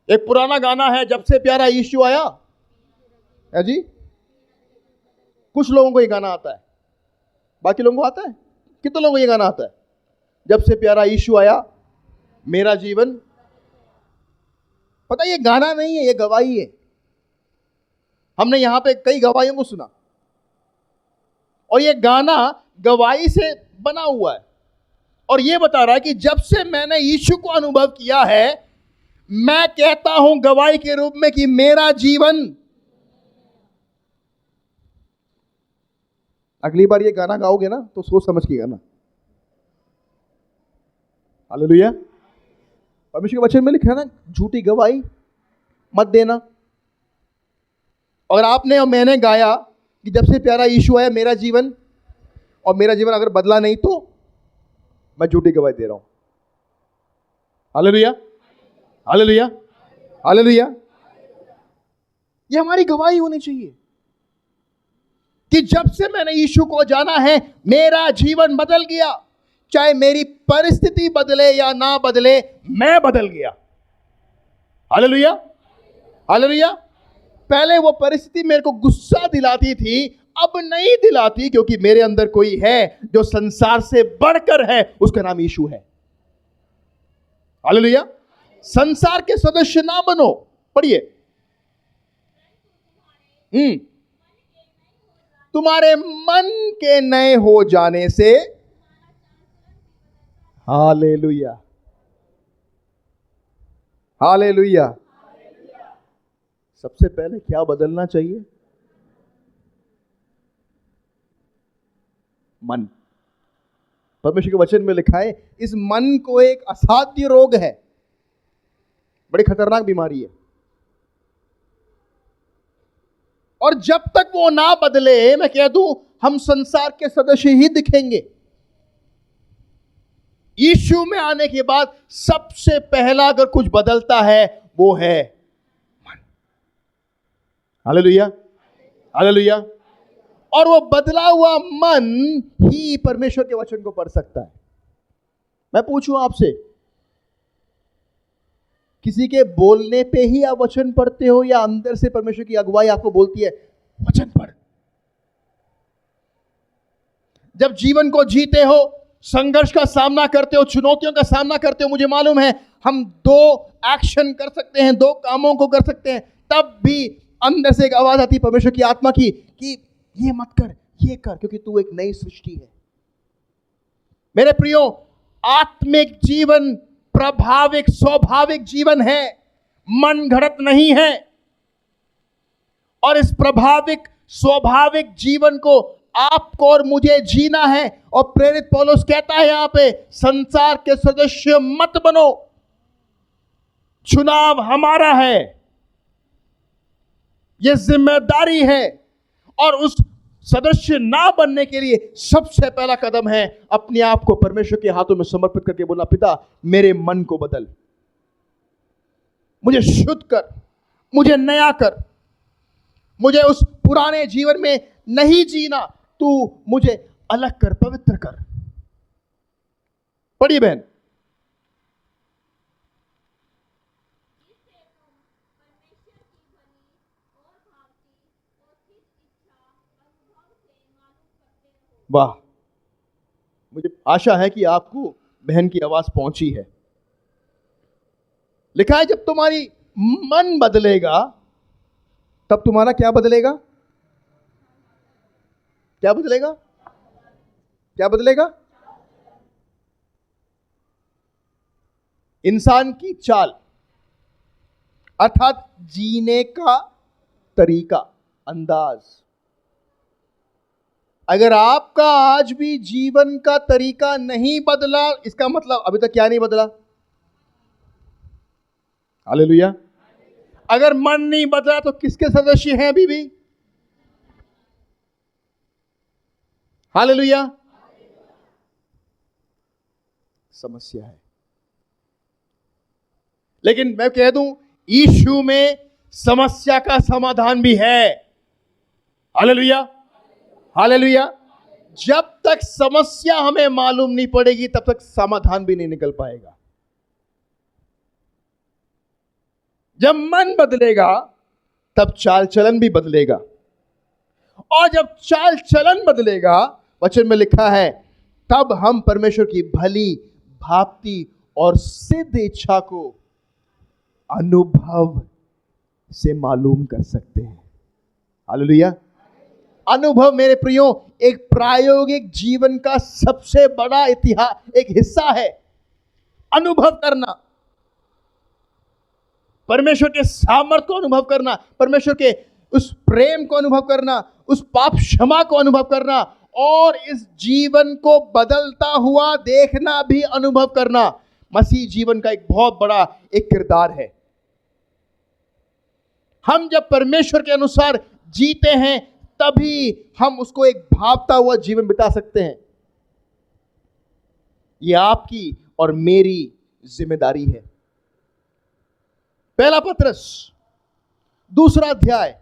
एक पुराना गाना है, जब से प्यारा यीशु आया है जी। कुछ लोगों को ये गाना आता है, बाकी लोगों को आता है? कितने लोगों को ये गाना आता है? जब से प्यारा यीशु आया मेरा जीवन। पता, ये गाना नहीं है, ये गवाही है। हमने यहां पे कई गवाहियों को सुना, और ये गाना गवाही से बना हुआ है, और ये बता रहा है कि जब से मैंने यीशु को अनुभव किया है, मैं कहता हूं गवाही के रूप में कि मेरा जीवन। अगली बार ये गाना गाओगे ना तो सोच समझ के गाना। हालेलुया। परमेश्वर के वचन में लिखा है ना, झूठी गवाही मत देना। और आपने और मैंने गाया कि जब से प्यारा यीशु आया मेरा जीवन, और मेरा जीवन अगर बदला नहीं तो मैं झूठी गवाही दे रहा हूं। Hallelujah, hallelujah, hallelujah. ये हमारी गवाही होनी चाहिए कि जब से मैंने यीशु को जाना है मेरा जीवन बदल गया। चाहे मेरी परिस्थिति बदले या ना बदले, मैं बदल गया। Hallelujah, hallelujah. पहले वो परिस्थिति मेरे को गुस्सा दिलाती थी, अब नहीं दिलाती, क्योंकि मेरे अंदर कोई है जो संसार से बढ़कर है, उसका नाम यीशु है। हालेलुया। संसार के सदस्य ना बनो। पढ़िए। तुम्हारे मन के नए हो जाने से। Hallelujah, hallelujah. सबसे पहले क्या बदलना चाहिए? मन। परमेश्वर के वचन में लिखा है, इस मन को एक असाध्य रोग है, बड़ी खतरनाक बीमारी है। और जब तक वो ना बदले, मैं कह दूं, हम संसार के सदस्य ही दिखेंगे। यीशु में आने के बाद सबसे पहला अगर कुछ बदलता है वो है मन। Hallelujah, hallelujah. और वो बदला हुआ मन ही परमेश्वर के वचन को पढ़ सकता है। मैं पूछूं आपसे, किसी के बोलने पे ही आप वचन पढ़ते हो या अंदर से परमेश्वर की अगुवाई आपको बोलती है वचन पढ़? जब जीवन को जीते हो, संघर्ष का सामना करते हो, चुनौतियों का सामना करते हो, मुझे मालूम है हम दो एक्शन कर सकते हैं, दो कामों को कर सकते हैं, तब भी अंदर से एक आवाज आती है परमेश्वर की आत्मा की कि ये मत कर, ये कर, क्योंकि तू एक नई सृष्टि है। मेरे प्रियो, आत्मिक जीवन प्रभाविक स्वाभाविक जीवन है, मन घड़त नहीं है। और इस प्रभाविक स्वाभाविक जीवन को आपको और मुझे जीना है। और प्रेरित पौलुस कहता है यहां पे, संसार के सदस्य मत बनो, चुनाव हमारा है, यह जिम्मेदारी है। और उस सदस्य ना बनने के लिए सबसे पहला कदम है अपने आप को परमेश्वर के हाथों में समर्पित करके बोलना, पिता मेरे मन को बदल, मुझे शुद्ध कर, मुझे नया कर, मुझे उस पुराने जीवन में नहीं जीना, तू मुझे अलग कर, पवित्र कर। पढ़िए बहन। वाह, मुझे आशा है कि आपको बहन की आवाज पहुंची है। लिखा है जब तुम्हारी मन बदलेगा तब तुम्हारा क्या बदलेगा? क्या बदलेगा? क्या बदलेगा? इंसान की चाल, अर्थात जीने का तरीका, अंदाज। अगर आपका आज भी जीवन का तरीका नहीं बदला, इसका मतलब अभी तक क्या नहीं बदला? हालेलुया। अगर मन नहीं बदला तो किसके सदस्य हैं अभी भी? हालेलुया। समस्या है। लेकिन मैं कह दूं, यीशु में समस्या का समाधान भी है। Hallelujah, hallelujah. जब तक समस्या हमें मालूम नहीं पड़ेगी तब तक समाधान भी नहीं निकल पाएगा। जब मन बदलेगा तब चाल चलन भी बदलेगा, और जब चाल चलन बदलेगा, वचन में लिखा है, तब हम परमेश्वर की भली, भांति और सिद्ध इच्छा को अनुभव से मालूम कर सकते हैं। हालेलुया। अनुभव मेरे प्रियो एक प्रायोगिक जीवन का सबसे बड़ा इतिहास, एक हिस्सा है। अनुभव करना, परमेश्वर के सामर्थ्य को अनुभव करना, परमेश्वर के उस प्रेम को अनुभव करना, उस पाप क्षमा को अनुभव करना, और इस जीवन को बदलता हुआ देखना भी अनुभव करना, मसीह जीवन का एक बहुत बड़ा एक किरदार है। हम जब परमेश्वर के अनुसार जीते हैं तभी हम उसको एक भावता हुआ जीवन बिता सकते हैं। यह आपकी और मेरी जिम्मेदारी है। पहला पत्रस 2 अध्याय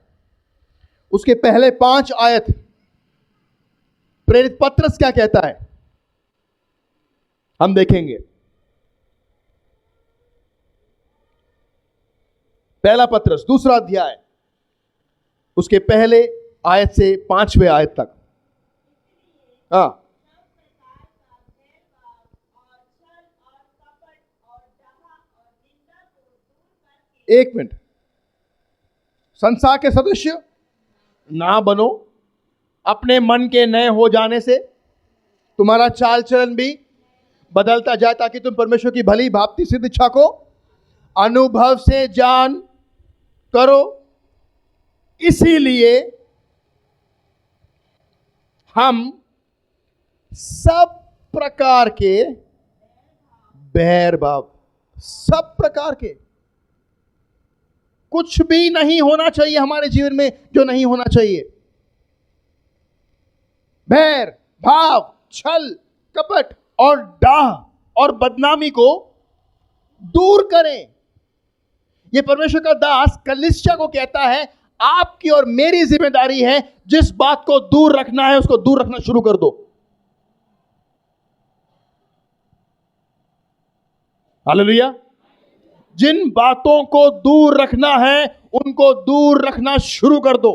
उसके पहले 5 आयत, प्रेरित पत्रस क्या कहता है हम देखेंगे। पहला पत्रस 2 अध्याय उसके पहले आयत से 5वें आयत तक। हाँ, एक मिनट। संसार के सदस्य ना बनो, अपने मन के नए हो जाने से तुम्हारा चाल चलन भी बदलता जाए, ताकि तुम परमेश्वर की भली, भांति, सिद्ध इच्छा को अनुभव से जान करो। इसीलिए हम सब प्रकार के बैर भाव, सब प्रकार के, कुछ भी नहीं होना चाहिए हमारे जीवन में जो नहीं होना चाहिए। बैर, भाव, छल, कपट और डाह और बदनामी को दूर करें। यह परमेश्वर का दास कलीसिया को कहता है, आपकी और मेरी जिम्मेदारी है, जिस बात को दूर रखना है उसको दूर रखना शुरू कर दो। हालेलुया। जिन बातों को दूर रखना है उनको दूर रखना शुरू कर दो।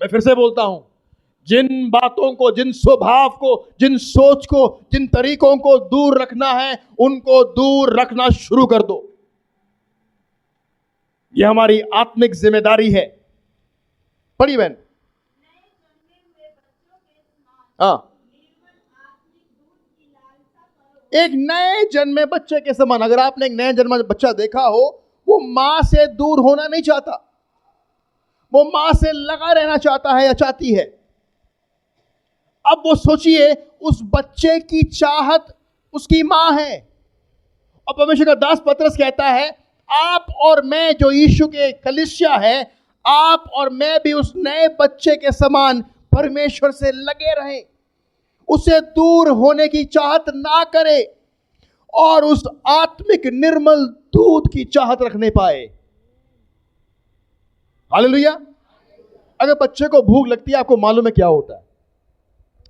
मैं फिर से बोलता हूं, जिन बातों को, जिन स्वभाव को, जिन सोच को, जिन तरीकों को दूर रखना है उनको दूर रखना शुरू कर दो। यह हमारी आत्मिक जिम्मेदारी है। पढ़िए बहन। हाँ, एक नए जन्मे बच्चे के समान। अगर आपने एक नए जन्मा बच्चा देखा हो, वो मां से दूर होना नहीं चाहता, वो मां से लगा रहना चाहता है या चाहती है। अब वो सोचिए, उस बच्चे की चाहत उसकी मां है। और परमेश्वर का दास पतरस कहता है, आप और मैं जो यीशु के कलीसिया है, आप और मैं भी उस नए बच्चे के समान परमेश्वर से लगे रहें, उसे दूर होने की चाहत ना करे और उस आत्मिक निर्मल दूध की चाहत रखने पाए। हालेलुया। अगर बच्चे को भूख लगती है, आपको मालूम है क्या होता है।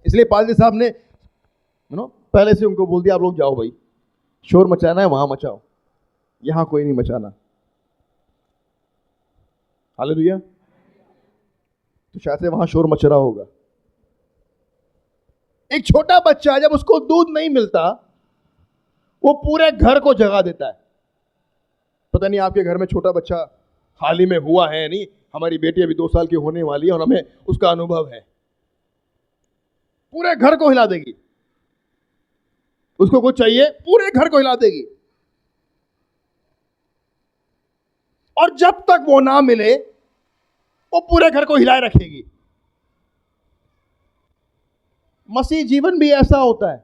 इसलिए पादरी साहब ने पहले से उनको बोल दिया, आप लोग जाओ भाई, शोर मचाना है वहां मचाओ, यहां कोई नहीं मचाना। हालेलुया। तो शायद से वहां शोर मच रहा होगा। एक छोटा बच्चा जब उसको दूध नहीं मिलता, वो पूरे घर को जगा देता है। पता नहीं आपके घर में छोटा बच्चा हाल ही में हुआ है नहीं। हमारी बेटी अभी 2 साल की होने वाली है और हमें उसका अनुभव है। पूरे घर को हिला देगी, उसको कुछ चाहिए पूरे घर को हिला देगी। और जब तक वो ना मिले, वो पूरे घर को हिलाए रखेगी। मसीह जीवन भी ऐसा होता है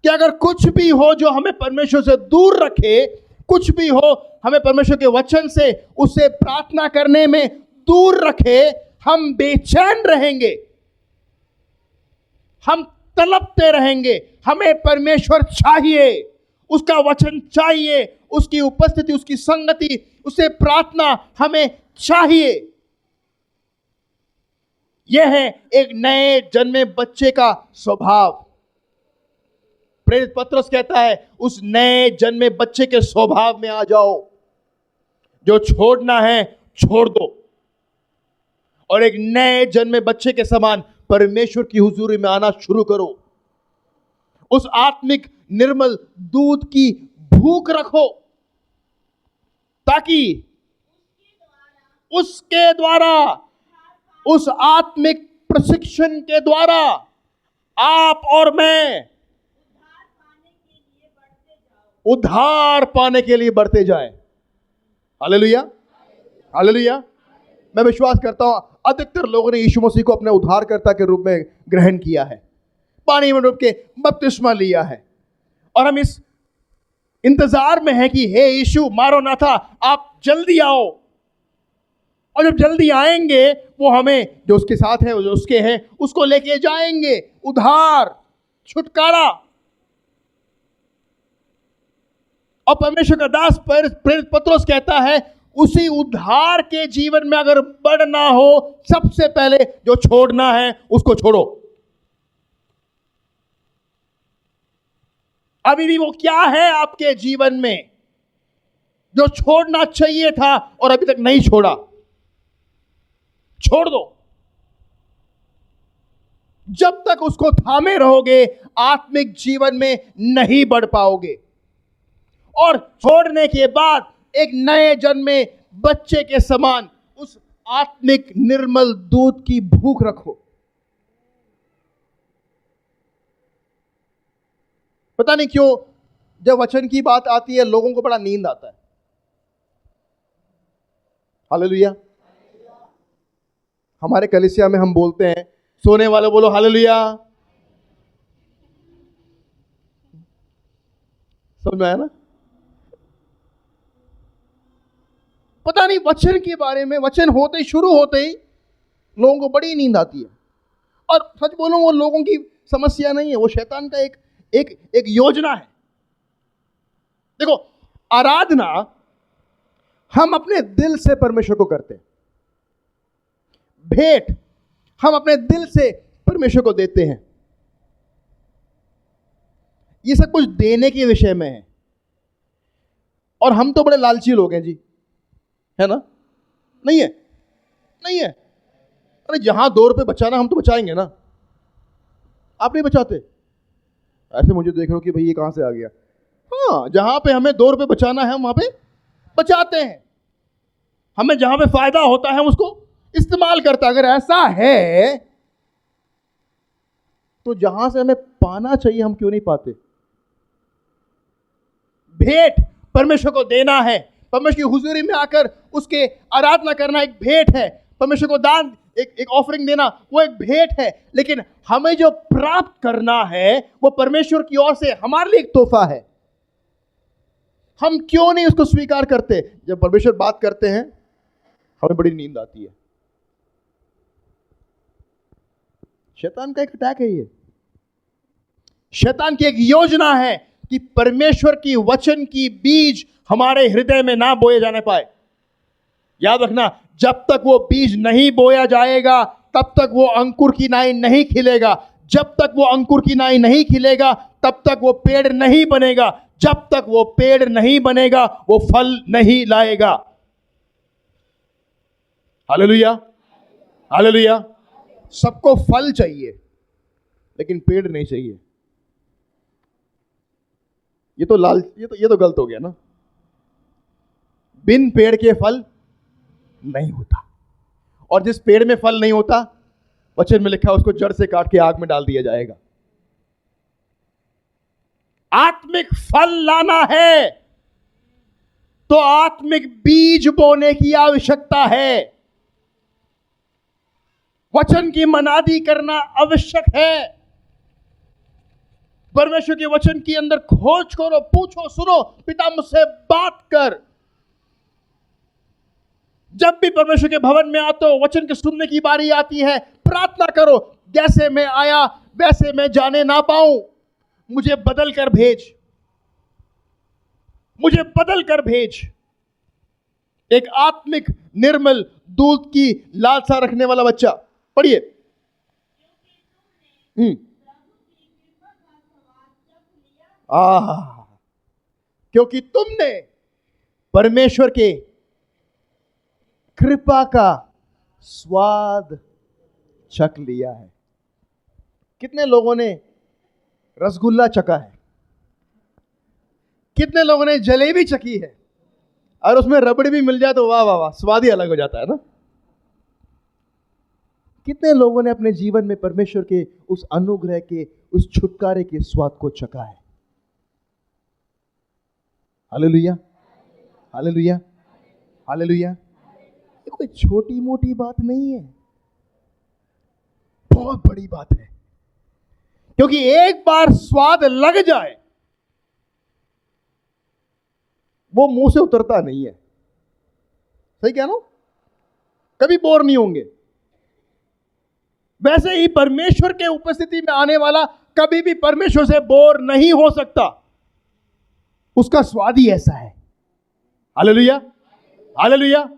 कि अगर कुछ भी हो जो हमें परमेश्वर से दूर रखे, कुछ भी हो हमें परमेश्वर के वचन से, उसे प्रार्थना करने में दूर रखे, हम बेचैन रहेंगे, हम तड़पते रहेंगे। हमें परमेश्वर चाहिए, उसका वचन चाहिए, उसकी उपस्थिति, उसकी संगति, उसे प्रार्थना हमें चाहिए। यह है एक नए जन्मे बच्चे का स्वभाव। प्रेरित पतरस कहता है, उस नए जन्मे बच्चे के स्वभाव में आ जाओ। जो छोड़ना है छोड़ दो और एक नए जन्मे बच्चे के समान परमेश्वर की हुजूरी में आना शुरू करो। उस आत्मिक निर्मल दूध की भूख रखो, ताकि उसके द्वारा, उस आत्मिक प्रशिक्षण के द्वारा आप और मैं उद्धार पाने के लिए बढ़ते जाएं। Hallelujah, hallelujah. मैं विश्वास करता हूं अधिकतर लोगों ने यीशु मसीह को अपने उद्धारकर्ता के रूप में ग्रहण किया है, पानी में डूब के बपतिस्मा लिया है, और हम इस इंतजार में हैं कि हे यीशु मारोनाथा, आप जल्दी आओ। और जब जल्दी आएंगे, वो हमें, जो उसके साथ है, जो उसके हैं, उसको लेके जाएंगे, उद्धार, छुटकारा। और परमेश्वर का दास प्रेरित पतरस कहता है, उसी उद्धार के जीवन में अगर बढ़ना हो, सबसे पहले जो छोड़ना है उसको छोड़ो। अभी भी वो क्या है आपके जीवन में जो छोड़ना चाहिए था और अभी तक नहीं छोड़ा? छोड़ दो। जब तक उसको थामे रहोगे, आत्मिक जीवन में नहीं बढ़ पाओगे। और छोड़ने के बाद एक नए जन्मे बच्चे के समान उस आत्मिक निर्मल दूध की भूख रखो। पता नहीं क्यों जब वचन की बात आती है, लोगों को बड़ा नींद आता है। हालेलुया। हमारे कलीसिया में हम बोलते हैं, सोने वाले बोलो हालेलुया, समझ में आया ना? पता नहीं वचन के बारे में, वचन होते ही, शुरू होते ही लोगों को बड़ी नींद आती है। और सच बोलूं, वो लोगों की समस्या नहीं है, वो शैतान का एक योजना है। देखो, आराधना हम अपने दिल से परमेश्वर को करते हैं, भेंट हम अपने दिल से परमेश्वर को देते हैं। ये सब कुछ देने के विषय में है। और हम तो बड़े लालची लोग हैं जी, है ना? नहीं है? नहीं है? अरे जहां 2 रुपए बचाना, हम तो बचाएंगे ना। आप नहीं बचाते? ऐसे मुझे देख रहे हो कि भाई ये कहां से आ गया। हाँ, जहां पे हमें 2 रुपए बचाना है, हम वहां पे बचाते हैं। हमें जहां पे फायदा होता है, हम उसको इस्तेमाल करते हैं। अगर ऐसा है तो जहां से हमें पाना चाहिए, हम क्यों नहीं पाते? भेंट परमेश्वर को देना है, परमेश्वर की हुजूरी में आकर उसके आराधना करना एक भेंट है। परमेश्वर को दान, एक ऑफरिंग देना, वो एक भेंट है। लेकिन हमें जो प्राप्त करना है वो परमेश्वर की ओर से हमारे लिए एक तोहफा है। हम क्यों नहीं उसको स्वीकार करते? जब परमेश्वर बात करते हैं, हमें बड़ी नींद आती है। शैतान का एक अटैक है ये। शैतान की एक योजना है कि परमेश्वर की वचन की बीज हमारे हृदय में ना बोए जाने पाए। याद रखना, जब तक वो बीज नहीं बोया जाएगा, तब तक वो अंकुर की नाई नहीं खिलेगा। जब तक वो अंकुर की नाई नहीं खिलेगा, तब तक वो पेड़ नहीं बनेगा। जब तक वो पेड़ नहीं बनेगा, वो फल नहीं लाएगा। Hallelujah, hallelujah. सबको फल चाहिए, लेकिन पेड़ नहीं चाहिए। ये तो गलत हो गया ना। बिन पेड़ के फल नहीं होता। और जिस पेड़ में फल नहीं होता, वचन में लिखा है उसको जड़ से काट के आग में डाल दिया जाएगा। आत्मिक फल लाना है तो आत्मिक बीज बोने की आवश्यकता है। वचन की मनादी करना आवश्यक है। परमेश्वर के वचन के अंदर खोज करो, पूछो, सुनो, पिता मुझसे बात कर। जब भी परमेश्वर के भवन में आते हो, वचन के सुनने की बारी आती है, प्रार्थना करो, जैसे मैं आया वैसे मैं जाने ना पाऊं, मुझे बदल कर भेज, मुझे बदल कर भेज। एक आत्मिक निर्मल दूध की लालसा रखने वाला बच्चा, पढ़िए। क्योंकि तुमने परमेश्वर के कृपा का स्वाद चख लिया है। कितने लोगों ने रसगुल्ला चखा है? कितने लोगों ने जलेबी चखी है? और उसमें रबड़ी भी मिल जाए तो वाह वाह वाह, स्वाद ही अलग हो जाता है ना। कितने लोगों ने अपने जीवन में परमेश्वर के उस अनुग्रह के, उस छुटकारे के स्वाद को चखा है? Hallelujah, hallelujah, hallelujah. ये कोई छोटी मोटी बात नहीं है, बहुत बड़ी बात है। क्योंकि एक बार स्वाद लग जाए, वो मुंह से उतरता नहीं है। सही कह रहा हूं? कभी बोर नहीं होंगे। वैसे ही परमेश्वर के उपस्थिति में आने वाला कभी भी परमेश्वर से बोर नहीं हो सकता। उसका स्वाद ही ऐसा है। Hallelujah, hallelujah.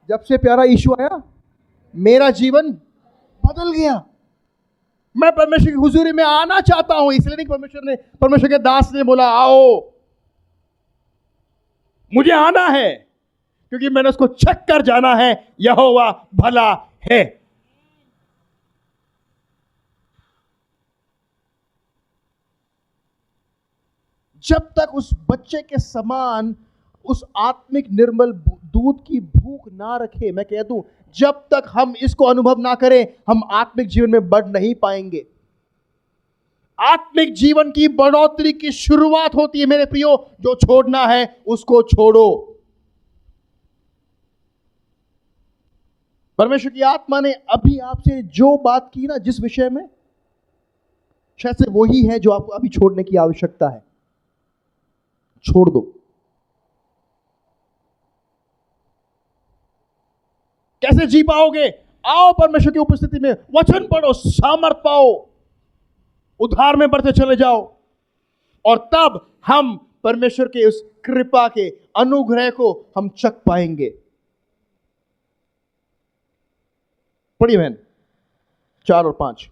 जब से प्यारा यीशु आया, मेरा जीवन बदल गया। मैं परमेश्वर की हुजूरी में आना चाहता हूं। इसलिए नहीं परमेश्वर के दास ने बोला आओ, मुझे आना है, क्योंकि मैंने उसको चख कर जाना है। यहोवा भला है। जब तक उस बच्चे के समान उस आत्मिक निर्मल दूध की भूख ना रखे, मैं कह दूं, जब तक हम इसको अनुभव ना करें, हम आत्मिक जीवन में बढ़ नहीं पाएंगे। आत्मिक जीवन की बढ़ोतरी की शुरुआत होती है मेरे प्रियो, जो छोड़ना है उसको छोड़ो। परमेश्वर की आत्मा ने अभी आपसे जो बात की ना, जिस विषय में, शायद से वही है जो आपको अभी छोड़ने की आवश्यकता है। छोड़ दो। कैसे जी पाओगे? आओ परमेश्वर की उपस्थिति में, वचन पढ़ो, सामर्थ पाओ, उद्धार में बढ़ते चले जाओ, और तब हम परमेश्वर के उस कृपा के अनुग्रह को हम चख पाएंगे। पढ़िए बहन 4 और 5।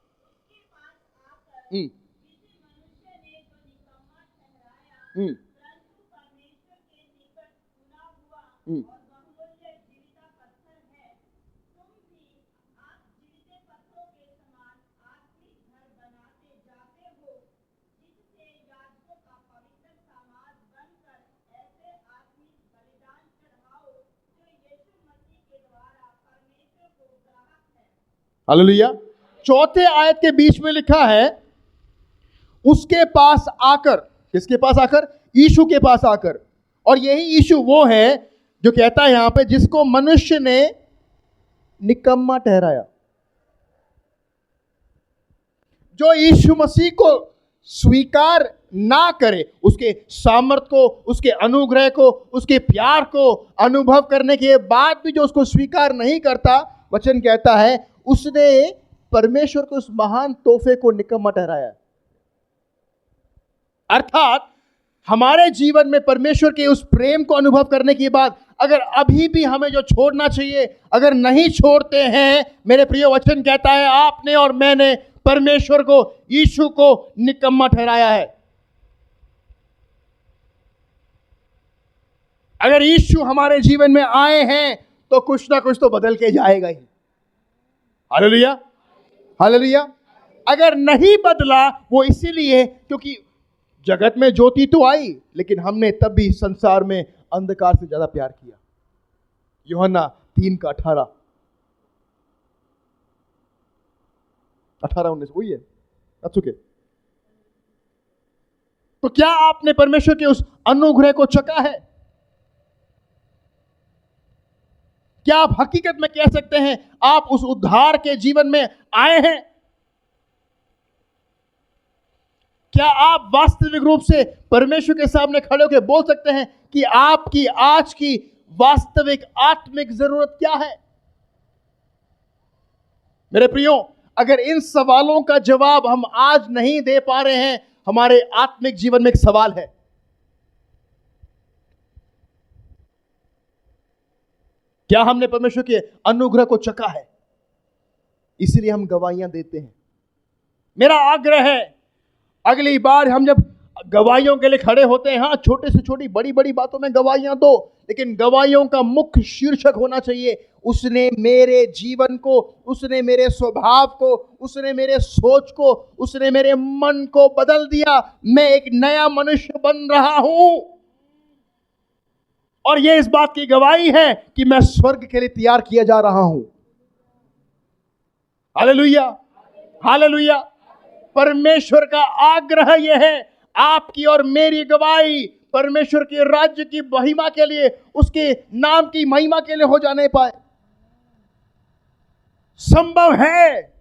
हालेलुया। चौथे आयत के बीच में लिखा है, उसके पास आकर, किसके पास आकर? यीशु के पास आकर। और यही यीशु वो है जो कहता है यहां पे, जिसको मनुष्य ने निकम्मा ठहराया। जो यीशु मसीह को स्वीकार ना करे, उसके सामर्थ को, उसके अनुग्रह को, उसके प्यार को अनुभव करने के बाद भी जो उसको स्वीकार नहीं करता, वचन कहता है उसने परमेश्वर के उस महान तोहफे को निकम्मा ठहराया। अर्थात हमारे जीवन में परमेश्वर के उस प्रेम को अनुभव करने के बाद अगर अभी भी हमें जो छोड़ना चाहिए, अगर नहीं छोड़ते हैं, मेरे प्रिय, वचन कहता है आपने और मैंने परमेश्वर को, यीशु को निकम्मा ठहराया है। अगर यीशु हमारे जीवन में आए हैं तो कुछ ना कुछ तो बदल के जाएगा ही। Hallelujah, hallelujah. अगर नहीं बदला, वो इसीलिए क्योंकि जगत में ज्योति तो आई, लेकिन हमने तब भी संसार में अंधकार से ज्यादा प्यार किया। यूहन्ना 3:18 18-19 वही है। चुके। तो क्या आपने परमेश्वर के उस अनुग्रह को चखा है? क्या आप हकीकत में कह सकते हैं आप उस उद्धार के जीवन में आए हैं? क्या आप वास्तविक रूप से परमेश्वर के सामने खड़े होकर बोल सकते हैं कि आपकी आज की वास्तविक आत्मिक जरूरत क्या है? मेरे प्रियो, अगर इन सवालों का जवाब हम आज नहीं दे पा रहे हैं, हमारे आत्मिक जीवन में एक सवाल है। क्या हमने परमेश्वर के अनुग्रह को चखा है? इसलिए हम गवाहियां देते हैं। मेरा आग्रह है, अगली बार हम जब गवाहियों के लिए खड़े होते हैं, हाँ, छोटे से छोटी बड़ी बड़ी बातों में गवाहियां दो, लेकिन गवाहियों का मुख्य शीर्षक होना चाहिए, उसने मेरे जीवन को, उसने मेरे स्वभाव को, उसने मेरे सोच को, उसने मेरे मन को बदल दिया, मैं एक नया मनुष्य बन रहा हूं। और यह इस बात की गवाही है कि मैं स्वर्ग के लिए तैयार किया जा रहा हूं। Hallelujah, hallelujah. परमेश्वर का आग्रह यह है, आपकी और मेरी गवाही परमेश्वर के राज्य की महिमा के लिए, उसके नाम की महिमा के लिए हो जाने पाए। संभव है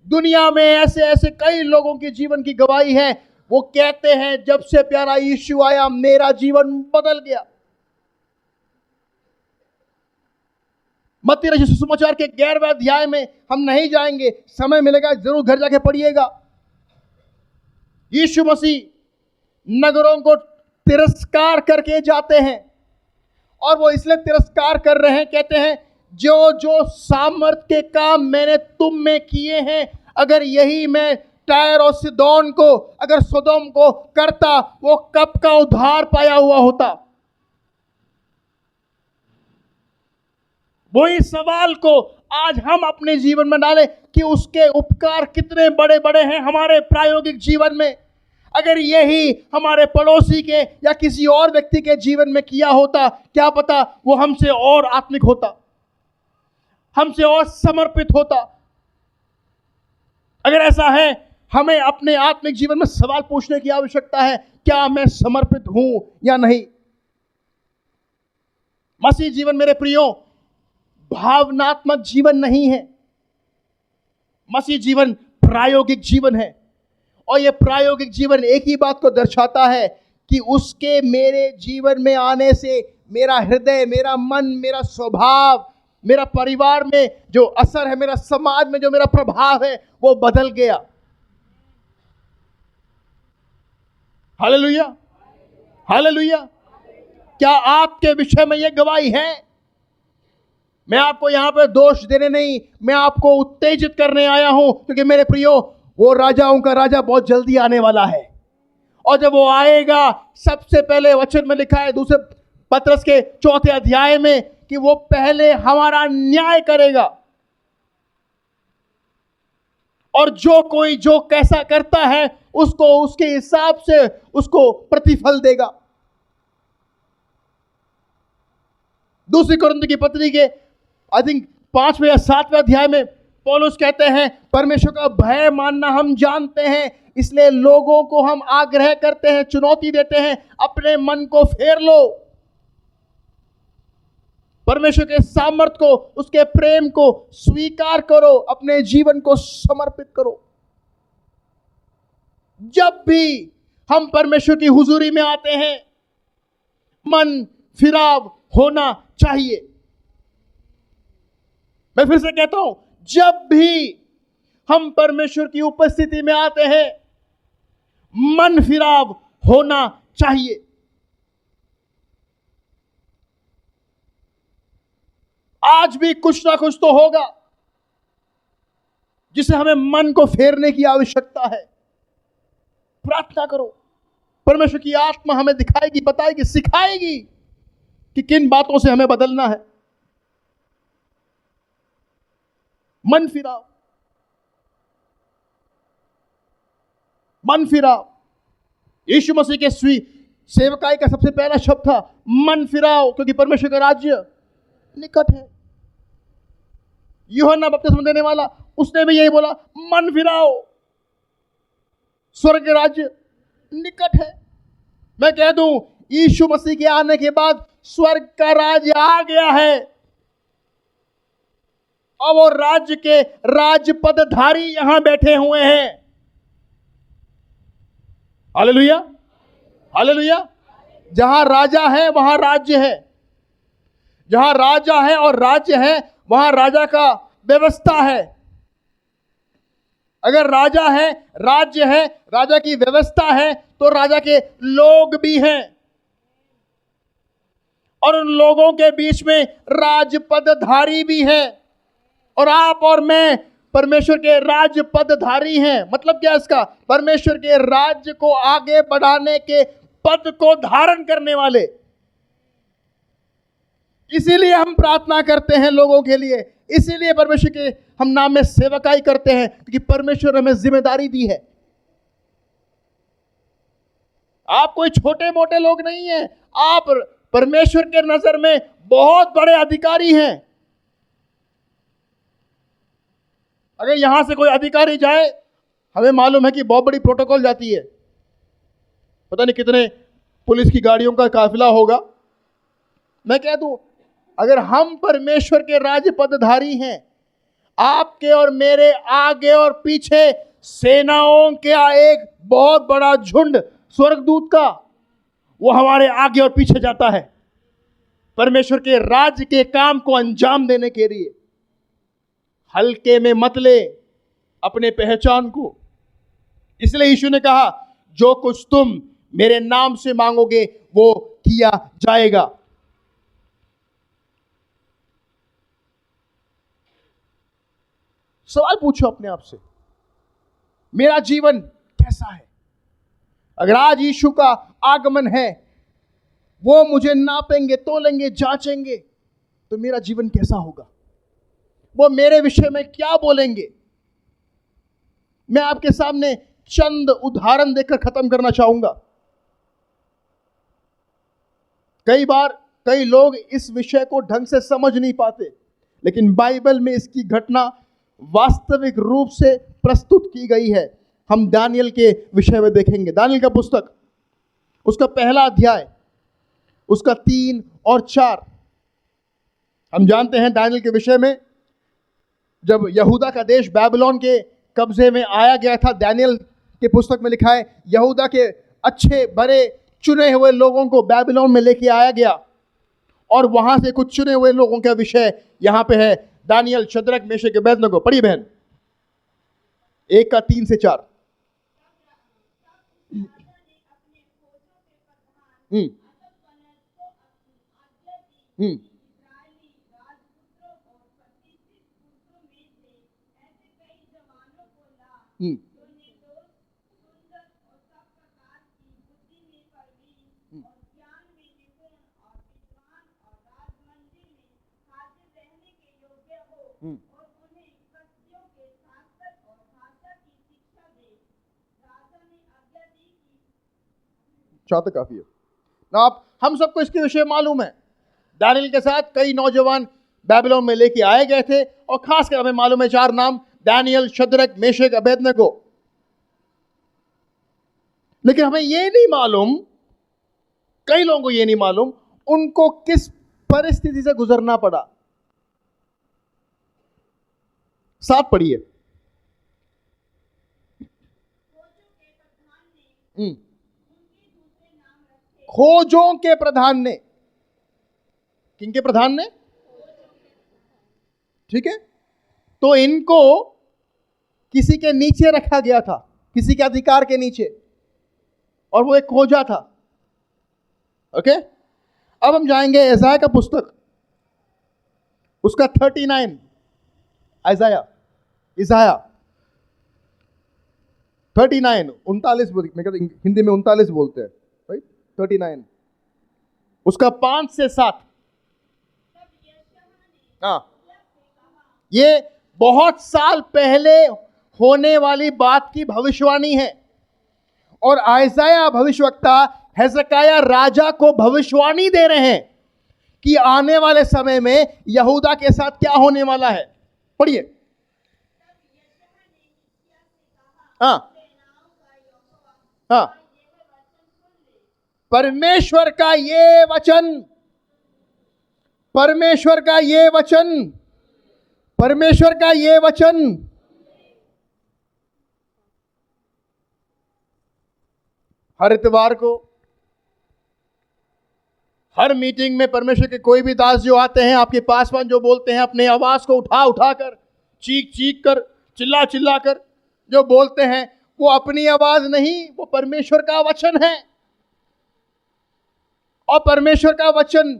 दुनिया में ऐसे ऐसे कई लोगों के जीवन की गवाही है, वो कहते हैं जब से प्यारा यीशु आया मेरा जीवन बदल गया। मत्ती रचित सुसमाचार के 11वें अध्याय में हम नहीं जाएंगे, समय मिलेगा जरूर घर जाके पढ़िएगा। यीशु मसीह नगरों को तिरस्कार करके जाते हैं, और वो इसलिए तिरस्कार कर रहे हैं, कहते हैं जो जो सामर्थ के काम मैंने तुम में किए हैं, अगर यही मैं टायर और सिदोन को, अगर सदोम को करता, वो कब का उद्धार पाया हुआ होता। वही सवाल को आज हम अपने जीवन में डालें कि उसके उपकार कितने बड़े बड़े हैं हमारे प्रायोगिक जीवन में। अगर यही हमारे पड़ोसी के या किसी और व्यक्ति के जीवन में किया होता, क्या पता वो हमसे और आत्मिक होता, हमसे और समर्पित होता। अगर ऐसा है, हमें अपने आत्मिक जीवन में सवाल पूछने की आवश्यकता है, क्या मैं समर्पित हूं या नहीं। मसीह जीवन मेरे प्रियो भावनात्मक जीवन नहीं है, मसीह जीवन प्रायोगिक जीवन है। और यह प्रायोगिक जीवन एक ही बात को दर्शाता है कि उसके मेरे जीवन में आने से मेरा हृदय, मेरा मन, मेरा स्वभाव, मेरा परिवार में जो असर है, मेरा समाज में जो मेरा प्रभाव है, वो बदल गया। Hallelujah, hallelujah. क्या आपके विषय में यह गवाही है? मैं आपको यहां पर दोष देने नहीं, मैं आपको उत्तेजित करने आया हूं, क्योंकि मेरे प्रियो, वो राजाओं का राजा बहुत जल्दी आने वाला है। और जब वो आएगा, सबसे पहले वचन में लिखा है दूसरे पत्रस के 4 अध्याय में कि वो पहले हमारा न्याय करेगा, और जो कोई जो कैसा करता है उसको उसके हिसाब से उसको प्रतिफल देगा। दूसरी कुरिन्थियों की पत्री के आई थिंक 5वें या 7वें अध्याय में पौलुस कहते हैं, परमेश्वर का भय मानना हम जानते हैं, इसलिए लोगों को हम आग्रह करते हैं, चुनौती देते हैं, अपने मन को फेर लो, परमेश्वर के सामर्थ को, उसके प्रेम को स्वीकार करो, अपने जीवन को समर्पित करो। जब भी हम परमेश्वर की हुजूरी में आते हैं, मन फिराव होना चाहिए। मैं फिर से कहता हूं, जब भी हम परमेश्वर की उपस्थिति में आते हैं, मन फिराव होना चाहिए। आज भी कुछ ना कुछ तो होगा जिसे हमें मन को फेरने की आवश्यकता है। प्रार्थना करो, परमेश्वर की आत्मा हमें दिखाएगी, बताएगी, सिखाएगी कि किन बातों से हमें बदलना है। मन फिराव, मन फिराव। यीशु मसीह के सेवकाई का सबसे पहला शब्द था मन फिराव, क्योंकि परमेश्वर का राज्य निकट है। यूहन्ना बपतिस्मा देने वाला, उसने भी यही बोला, मन फिराओ, स्वर्ग के राज्य निकट है। मैं कह दूं, यीशु मसीह के आने के बाद स्वर्ग का राज्य आ गया है। अब वो राज्य के राजपदधारी यहां बैठे हुए हैं। Hallelujah, hallelujah. जहां राजा है वहां राज्य है, जहां राजा है और राज्य है वहां राजा का व्यवस्था है। अगर राजा है, राज्य है, राजा की व्यवस्था है, तो राजा के लोग भी हैं, और उन लोगों के बीच में राजपदधारी भी है। और आप और मैं परमेश्वर के राजपदधारी हैं। मतलब क्या इसका? परमेश्वर के राज्य को आगे बढ़ाने के पद को धारण करने वाले। इसीलिए हम प्रार्थना करते हैं लोगों के लिए, इसीलिए परमेश्वर के हम नाम में सेवकाई करते हैं, क्योंकि परमेश्वर हमें जिम्मेदारी दी है। आप कोई छोटे मोटे लोग नहीं हैं, आप परमेश्वर के नजर में बहुत बड़े अधिकारी हैं। अगर यहां से कोई अधिकारी जाए, हमें मालूम है कि बहुत बड़ी प्रोटोकॉल जाती है, पता नहीं कितने पुलिस की गाड़ियों का काफिला होगा। मैं कह दूं, अगर हम परमेश्वर के राज्य पदधारी हैं, आपके और मेरे आगे और पीछे सेनाओं का एक बहुत बड़ा झुंड स्वर्गदूत का, वो हमारे आगे और पीछे जाता है परमेश्वर के राज्य के काम को अंजाम देने के लिए। हल्के में मत ले अपने पहचान को। इसलिए यीशु ने कहा, जो कुछ तुम मेरे नाम से मांगोगे वो किया जाएगा। सवाल पूछो अपने आप से, मेरा जीवन कैसा है? अगर आज यीशु का आगमन है, वो मुझे नापेंगे, तोलेंगे, जांचेंगे, तो मेरा जीवन कैसा होगा? वो मेरे विषय में क्या बोलेंगे? मैं आपके सामने चंद उदाहरण देकर खत्म करना चाहूंगा। कई बार कई लोग इस विषय को ढंग से समझ नहीं पाते, लेकिन बाइबल में इसकी घटना वास्तविक रूप से प्रस्तुत की गई है। हम दानियल के विषय में देखेंगे। दानियल का पुस्तक, उसका पहला अध्याय, उसका 3 और 4। हम जानते हैं दानियल के विषय में, जब यहूदा का देश बाबिलोन के कब्जे में आया गया था, दानियल के पुस्तक में लिखा है, यहूदा के अच्छे बड़े चुने हुए लोगों को बेबीलोन में लेके आया गया और वहां से कुछ चुने हुए लोगों का विषय यहां पे है। Daniel, Shadrach, Meshach, Abednego. पढ़िए बहन, 1 का 3 से 4। हम्म हम्म हम्म हम्म। चाहते काफी है ना। आप हम सबको इसके विषय मालूम है। दानियल के साथ कई नौजवान बेबीलोन में लेके आए गए थे और खासकर हमें मालूम है 4 नाम: दानियल, शद्रक, मेशक, अबेदनगो। लेकिन हमें ये नहीं मालूम, कई लोगों को ये नहीं मालूम उनको किस परिस्थिति से गुजरना पड़ा। 7 पढ़िए। खोजों के प्रधान ने, किनके प्रधान ने? ठीक है, तो इनको किसी के नीचे रखा गया था, किसी के अधिकार के नीचे, और वो एक खोजा था। ओके, अब हम जाएंगे यशायाह का पुस्तक, उसका 39। इसाया 39, 39 मैं कहता हिंदी में 39 बोलते हैं, राइट? 39, उसका 5 से 7। हाँ, ये बहुत साल पहले होने वाली बात की भविष्यवाणी है और आयसाया भविष्यवक्ता हेzekiah राजा को भविष्यवाणी दे रहे हैं कि आने वाले समय में यहूदा के साथ क्या होने वाला है। पढ़िए। हाँ हाँ, परमेश्वर का ये वचन, परमेश्वर का ये वचन, परमेश्वर का ये वचन। हर इतवार को, हर मीटिंग में परमेश्वर के कोई भी दास जो आते हैं, आपके पासवान जो बोलते हैं, अपने आवाज को उठा उठा कर, चीख चीख कर, चिल्ला चिल्ला कर जो बोलते हैं, वो अपनी आवाज नहीं, वो परमेश्वर का वचन है। और परमेश्वर का वचन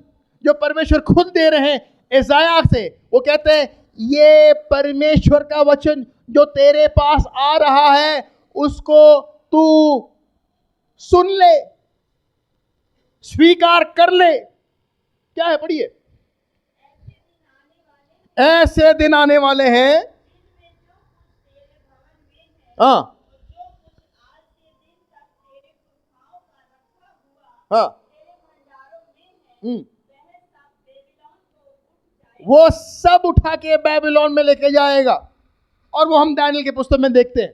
जो परमेश्वर खुद दे रहे हैं यशायाह से, वो कहते हैं ये परमेश्वर का वचन जो तेरे पास आ रहा है उसको तू सुन ले, स्वीकार कर ले। क्या है? पढ़िए। ऐसे दिन आने वाले हैं, हाँ हाँ, वो सब उठा के बेबीलोन में लेके जाएगा। और वो हम दानियल के पुस्तक में देखते हैं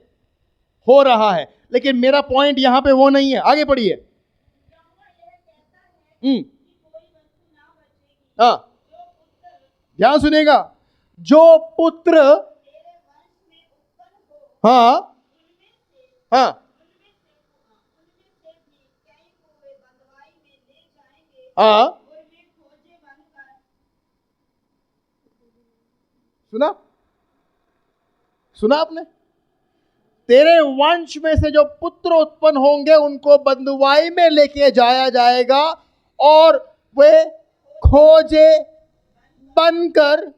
हो रहा है। लेकिन मेरा पॉइंट यहां पे वो नहीं है। आगे पढ़िए। हाँ, ध्यान सुनेगा। जो पुत्र, हाँ हाँ हाँ, सुना सुना आपने? तेरे वंश में से जो पुत्र उत्पन्न होंगे उनको बंधुआई में लेके जाया जाएगा और वे खोजे बनकर,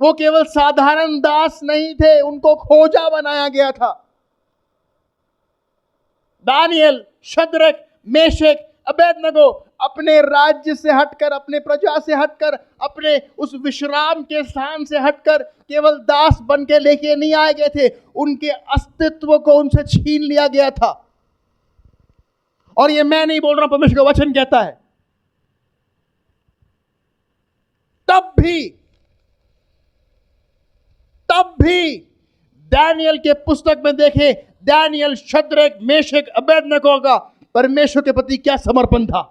वो केवल साधारण दास नहीं थे, उनको खोजा बनाया गया था। दानियल, शद्रक, मेशक, अबेदनगो अपने राज्य से हटकर, अपने प्रजा से हटकर, अपने उस विश्राम के स्थान से हटकर केवल दास बन के लेके नहीं आए गए थे, उनके अस्तित्व को उनसे छीन लिया गया था। और ये मैं नहीं बोल रहा, परमेश्वर का वचन कहता है। तब भी दानियल के पुस्तक में देखें, दानियल, शद्रक, मेशक, अबेदनगो का परमेश्वर के प्रति क्या समर्पण था।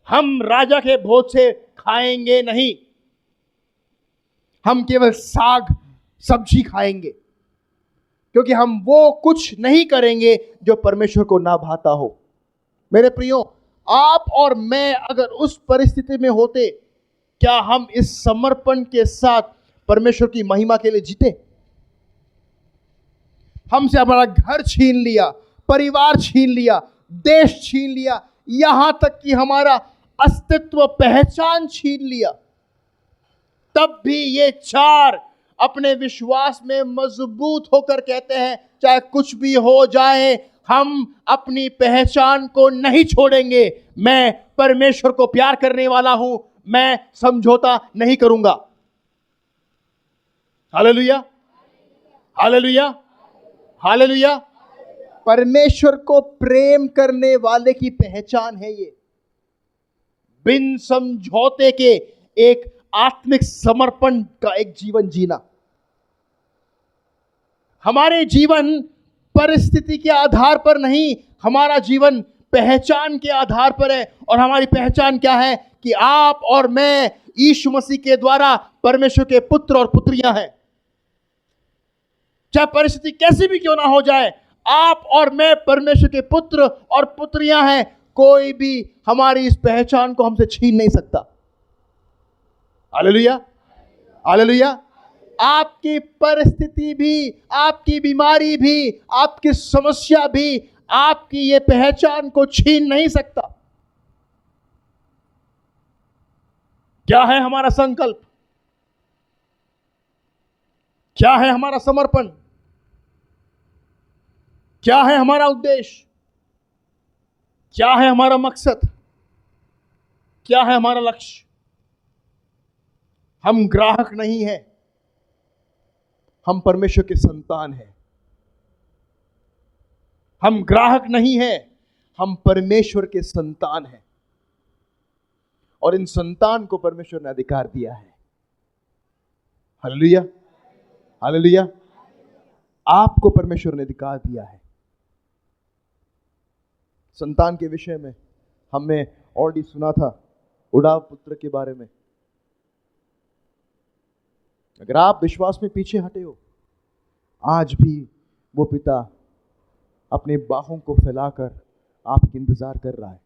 हम राजा के भोज से खाएंगे नहीं, हम केवल साग सब्जी खाएंगे। क्योंकि हम वो कुछ नहीं करेंगे जो परमेश्वर को ना भाता हो। मेरे प्रियो, आप और मैं अगर उस परिस्थिति में होते, क्या हम इस समर्पण के साथ परमेश्वर की महिमा के लिए जीते? हमसे हमारा घर छीन लिया, परिवार छीन लिया, देश छीन लिया, यहां तक कि हमारा अस्तित्व, पहचान छीन लिया, तब भी ये चार अपने विश्वास में मजबूत होकर कहते हैं, चाहे कुछ भी हो जाए, हम अपनी पहचान को नहीं छोड़ेंगे। मैं परमेश्वर को प्यार करने वाला हूं, मैं समझौता नहीं करूंगा। Hallelujah, hallelujah, hallelujah. परमेश्वर को प्रेम करने वाले की पहचान है ये, बिन समझौते के एक आत्मिक समर्पण का एक जीवन जीना। हमारे जीवन परिस्थिति के आधार पर नहीं, हमारा जीवन पहचान के आधार पर है। और हमारी पहचान क्या है? कि आप और मैं यीशु मसीह के द्वारा परमेश्वर के पुत्र और पुत्रियां हैं। चाहे परिस्थिति कैसी भी क्यों ना हो जाए, आप और मैं परमेश्वर के पुत्र और पुत्रियां हैं। कोई भी हमारी इस पहचान को हमसे छीन नहीं सकता। Hallelujah, hallelujah. आपकी परिस्थिति भी, आपकी बीमारी भी, आपकी समस्या भी आपकी ये पहचान को छीन नहीं सकता। क्या है हमारा संकल्प? क्या है हमारा समर्पण? क्या है हमारा उद्देश्य? क्या है हमारा मकसद? क्या है हमारा लक्ष्य? हम ग्राहक नहीं हैं, हम परमेश्वर के संतान हैं। हम ग्राहक नहीं हैं, हम परमेश्वर के संतान हैं। और इन संतान को परमेश्वर ने अधिकार दिया है। Hallelujah, hallelujah. आपको परमेश्वर ने अधिकार दिया है। संतान के विषय में हमने ऑलरेडी सुना था, उड़ाव पुत्र के बारे में। अगर आप विश्वास में पीछे हटे हो, आज भी वो पिता अपने बाहों को फैलाकर आपका इंतजार कर रहा है।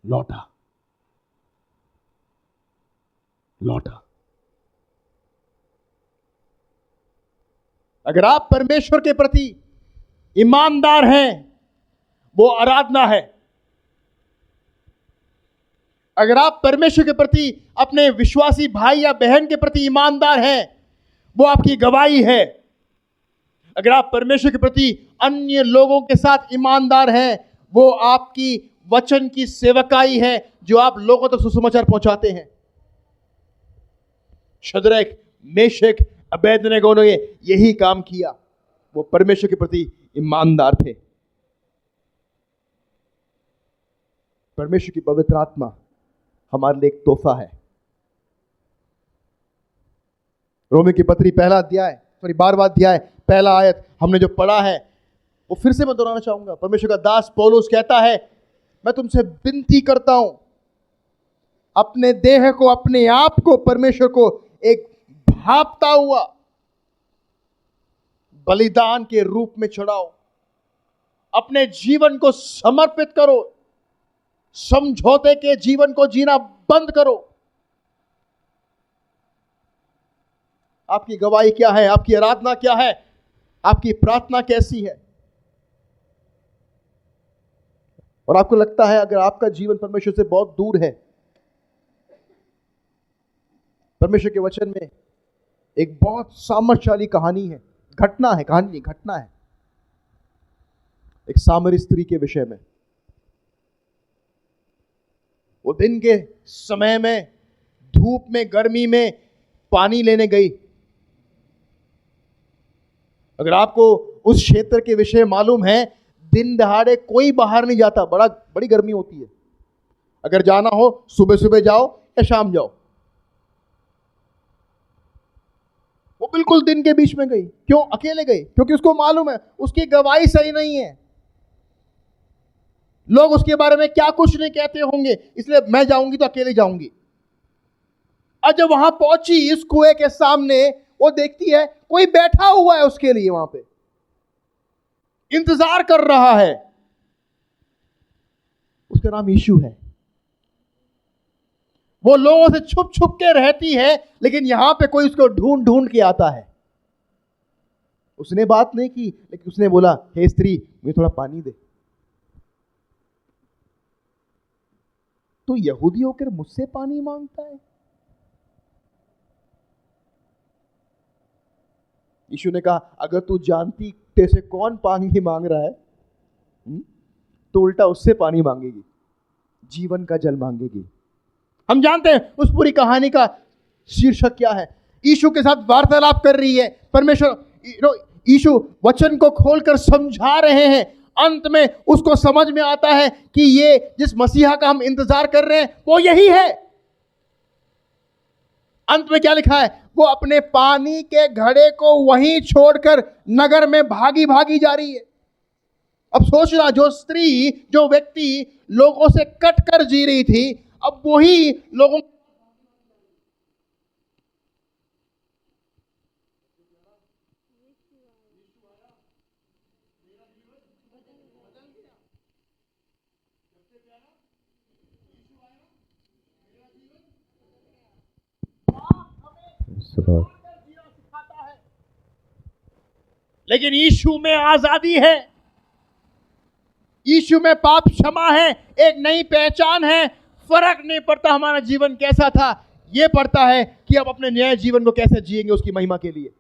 लौटा, लौटा। अगर आप परमेश्वर के प्रति ईमानदार हैं, वो आराधना है। अगर आप परमेश्वर के प्रति, अपने विश्वासी भाई या बहन के प्रति ईमानदार हैं, वो आपकी गवाही है। अगर आप परमेश्वर के प्रति अन्य लोगों के साथ ईमानदार हैं, वो आपकी वचन की सेवकाई है, जो आप लोगों तक सुसमाचार पहुंचाते हैं। शद्रक, मेशक, अबेदनगो ने यही काम किया। वो परमेश्वर के प्रति ईमानदार थे। परमेश्वर की पवित्र आत्मा हमारे लिए एक तोहफा है। रोमी की पत्री पहला अध्याय, 12वां अध्याय, पहला आयत हमने जो पढ़ा है, वो फिर से मैं दोहराना चाहूंगा। परमेश्वर का दास पौलुस कहता है, मैं तुमसे विनती करता हूं, अपने देह को, अपने आप को परमेश्वर को एक भापता हुआ बलिदान के रूप में चढ़ाओ। अपने जीवन को समर्पित करो। समझौते के जीवन को जीना बंद करो। आपकी गवाही क्या है? आपकी आराधना क्या है? आपकी प्रार्थना कैसी है? और आपको लगता है अगर आपका जीवन परमेश्वर से बहुत दूर है, परमेश्वर के वचन में एक बहुत सामर्थ्यशाली कहानी है, घटना है, कहानी नहीं, घटना है, एक सामरी स्त्री के विषय में। वो दिन के समय में, धूप में, गर्मी में पानी लेने गई। अगर आपको उस क्षेत्र के विषय मालूम है, दिन दहाड़े कोई बाहर नहीं जाता, बड़ी गर्मी होती है। अगर जाना हो सुबह सुबह जाओ या शाम जाओ। वो बिल्कुल दिन के बीच में गई। क्यों अकेले गई? क्योंकि उसको मालूम है उसकी गवाही सही नहीं है, लोग उसके बारे में क्या कुछ नहीं कहते होंगे, इसलिए मैं जाऊंगी तो अकेले जाऊंगी। और जब वहां पहुंची इस कुएं के सामने, वो देखती है कोई बैठा हुआ है उसके लिए, वहां पे इंतजार कर रहा है। उसका नाम यीशु है। वो लोगों से छुप छुप के रहती है, लेकिन यहां पे कोई उसको ढूंढ ढूंढ के आता है। उसने बात नहीं की, लेकिन उसने बोला, हे स्त्री, मुझे थोड़ा पानी दे। तो यहूदी होकर मुझसे पानी मांगता है? यीशु ने कहा, अगर तू जानती तेरे कौन पानी मांग रहा है, तो उल्टा उससे पानी मांगेगी, जीवन का जल मांगेगी। हम जानते हैं उस पूरी कहानी का शीर्षक क्या है। यीशु के साथ वार्तालाप कर रही है परमेश्वर। यीशु वचन को खोलकर समझा रहे हैं। अंत में उसको समझ में आता है कि ये जिस मसीहा का हम इंतजार कर रहे हैं वो यही है। अंत में क्या लिखा है? वो अपने पानी के घड़े को वहीं छोड़कर नगर में भागी भागी जा रही है। अब सोचना, जो स्त्री, जो व्यक्ति लोगों से कट कर जी रही थी, अब वही लोगों सिखाता है। लेकिन यीशु में आजादी है, यीशु में पाप क्षमा है, एक नई पहचान है। फर्क नहीं पड़ता हमारा जीवन कैसा था, यह पड़ता है कि अब अपने नए जीवन को कैसे जिएंगे उसकी महिमा के लिए।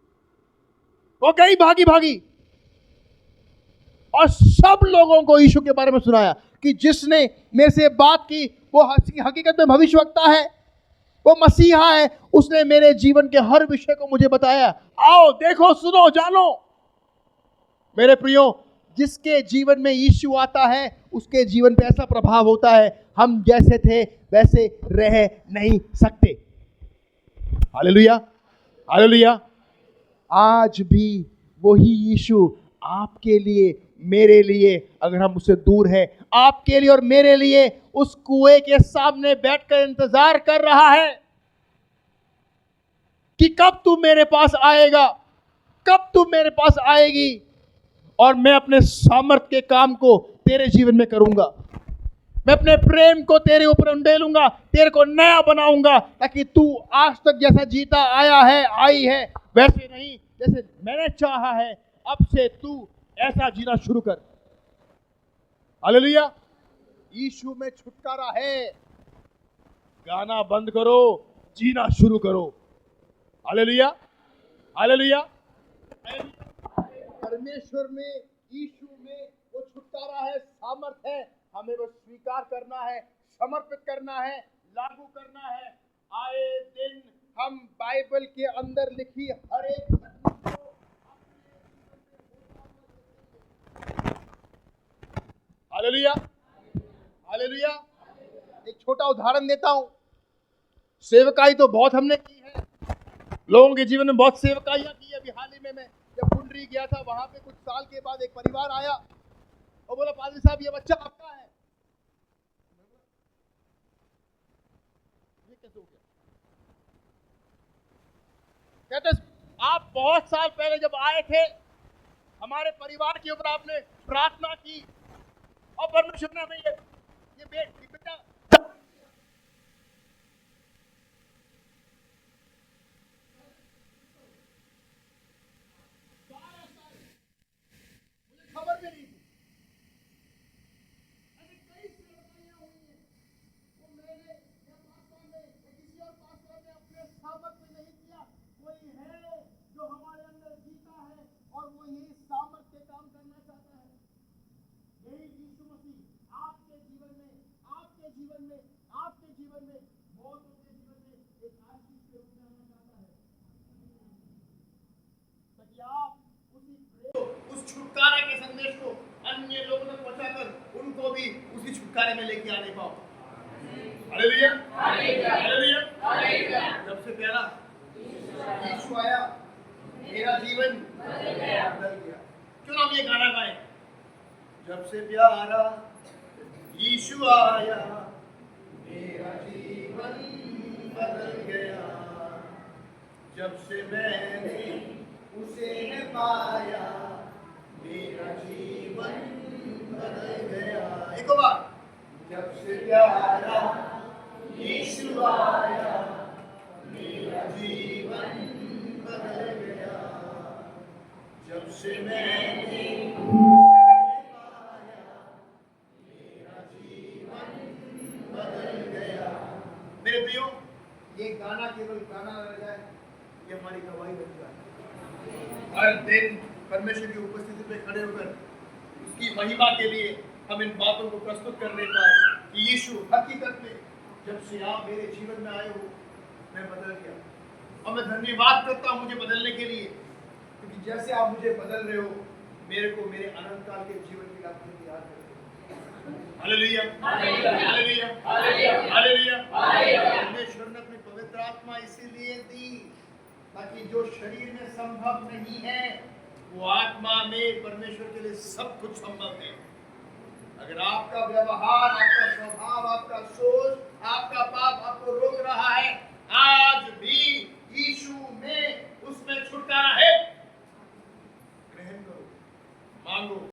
वो गई भागी भागी और सब लोगों को यीशु के बारे में सुनाया कि जिसने मेरे से बात की वो हकीकत में भविष्यवक्ता है, वो मसीहा है, उसने मेरे जीवन के हर विषय को मुझे बताया। आओ देखो, सुनो, जानो। मेरे प्रियो, जिसके जीवन में यीशु आता है उसके जीवन पे ऐसा प्रभाव होता है, हम जैसे थे वैसे रह नहीं सकते। Hallelujah, hallelujah. आज भी वही यीशु आपके लिए, मेरे लिए, अगर हम उससे दूर हैं, आपके लिए और मेरे लिए उस कुएं के सामने बैठकर इंतजार कर रहा है कि कब तू मेरे पास आएगा, कब तू मेरे पास आएगी, और मैं अपने सामर्थ के काम को तेरे जीवन में करूंगा। मैं अपने प्रेम को तेरे ऊपर उंडेलूंगा, तेरे को नया बनाऊंगा, ताकि तू आज तक जैसा जीता आया है, आई है, वैसे नहीं, जैसे मैंने चाहा है, अब से तू ऐसा जीना शुरू कर। हालेलुया। यीशु में छुटकारा है। गाना बंद करो, जीना शुरू करो। Hallelujah, hallelujah. परमेश्वर में, यीशु में वो छुटकारा है, सामर्थ है। हमें वो स्वीकार करना है, समर्पित करना है, लागू करना है। आए दिन हम बाइबल के अंदर लिखी हर एक घटना को हालेलुया, हालेलुया। एक छोटा उदाहरण देता हूं। सेवकाई तो बहुत हमने की है, लोगों के जीवन में बहुत सेवकाइयां की है। अभी हाल ही में मैं जब पुंडरी गया था, वहां पे कुछ साल के बाद एक परिवार आया और बोला, पादरी साहब ये बच्चा आपका है। ये कैसे हो गया? कहते आप बहुत साल पहले जब आए थे, हमारे परिवार के ऊपर आपने प्रार्थना की और परमेश्वर ने हमें ये बेटा खबर भी नहीं थी। ऐसे कई सेवकाइयां हुई हैं, वो मेरे या पास्टर ने या किसी और पास्टर ने अपने सामर्थ में नहीं किया। कोई है जो हमारे अंदर जीता है और वो यही सामर्थ के काम करना चाहता है। यही यीशु मसीह आपके जीवन में, आपके जीवन में, आपके जीवन में, बहुतों के जीवन में एक आशीष के रूप में आना चाहता है, ताकि आप उस छुटकारे के संदेश को अन्य लोगों तक पहुंचाकर उनको भी उसी छुटकारे में लेके आने पाओ। Hallelujah, hallelujah, hallelujah. जब से प्यारा यीशु आया, मेरा जीवन बदल गया। क्यों ना हम ये गाना गाएं? जब से प्यारा यीशु आया, मेरा जीवन बदल गया। जब से मैंने उसे है पाया, मेरा जीवन बदल गया। एक बार, जब से प्यारा यीशु आया, मेरा जीवन बदल गया। जब से मैंने पाया, मेरा जीवन बदल गया। मेरे प्रियो, ये गाना केवल गाना न रह जाए, ये हमारी गवाही बन जाए। हर दिन परमेश्वर की उपस्थिति में खड़े होकर उसकी महिमा के लिए हम इन बातों को प्रस्तुत करने पाए कि यीशु हकीकत में जब से आप मेरे जीवन में आए हो, मैं बदल गया। और मैं धन्यवाद करता हूँ मुझे बदलने के लिए, क्योंकि जैसे आप मुझे बदल रहे हो, मेरे को मेरे अनंत काल के जीवन की राह तैयार करते हो। Hallelujah, hallelujah, hallelujah, hallelujah. परमेश्वर ने अपनी पवित्र आत्मा इसीलिए दी ताकि जो शरीर में संभव नहीं है, वो आत्मा में परमेश्वर के लिए सब कुछ संभव है। अगर आपका व्यवहार, आपका स्वभाव, आपका सोच, आपका पाप आपको रोक रहा है, आज भी यीशु में उसमें छुटकारा है। ग्रहण करो, मांगो।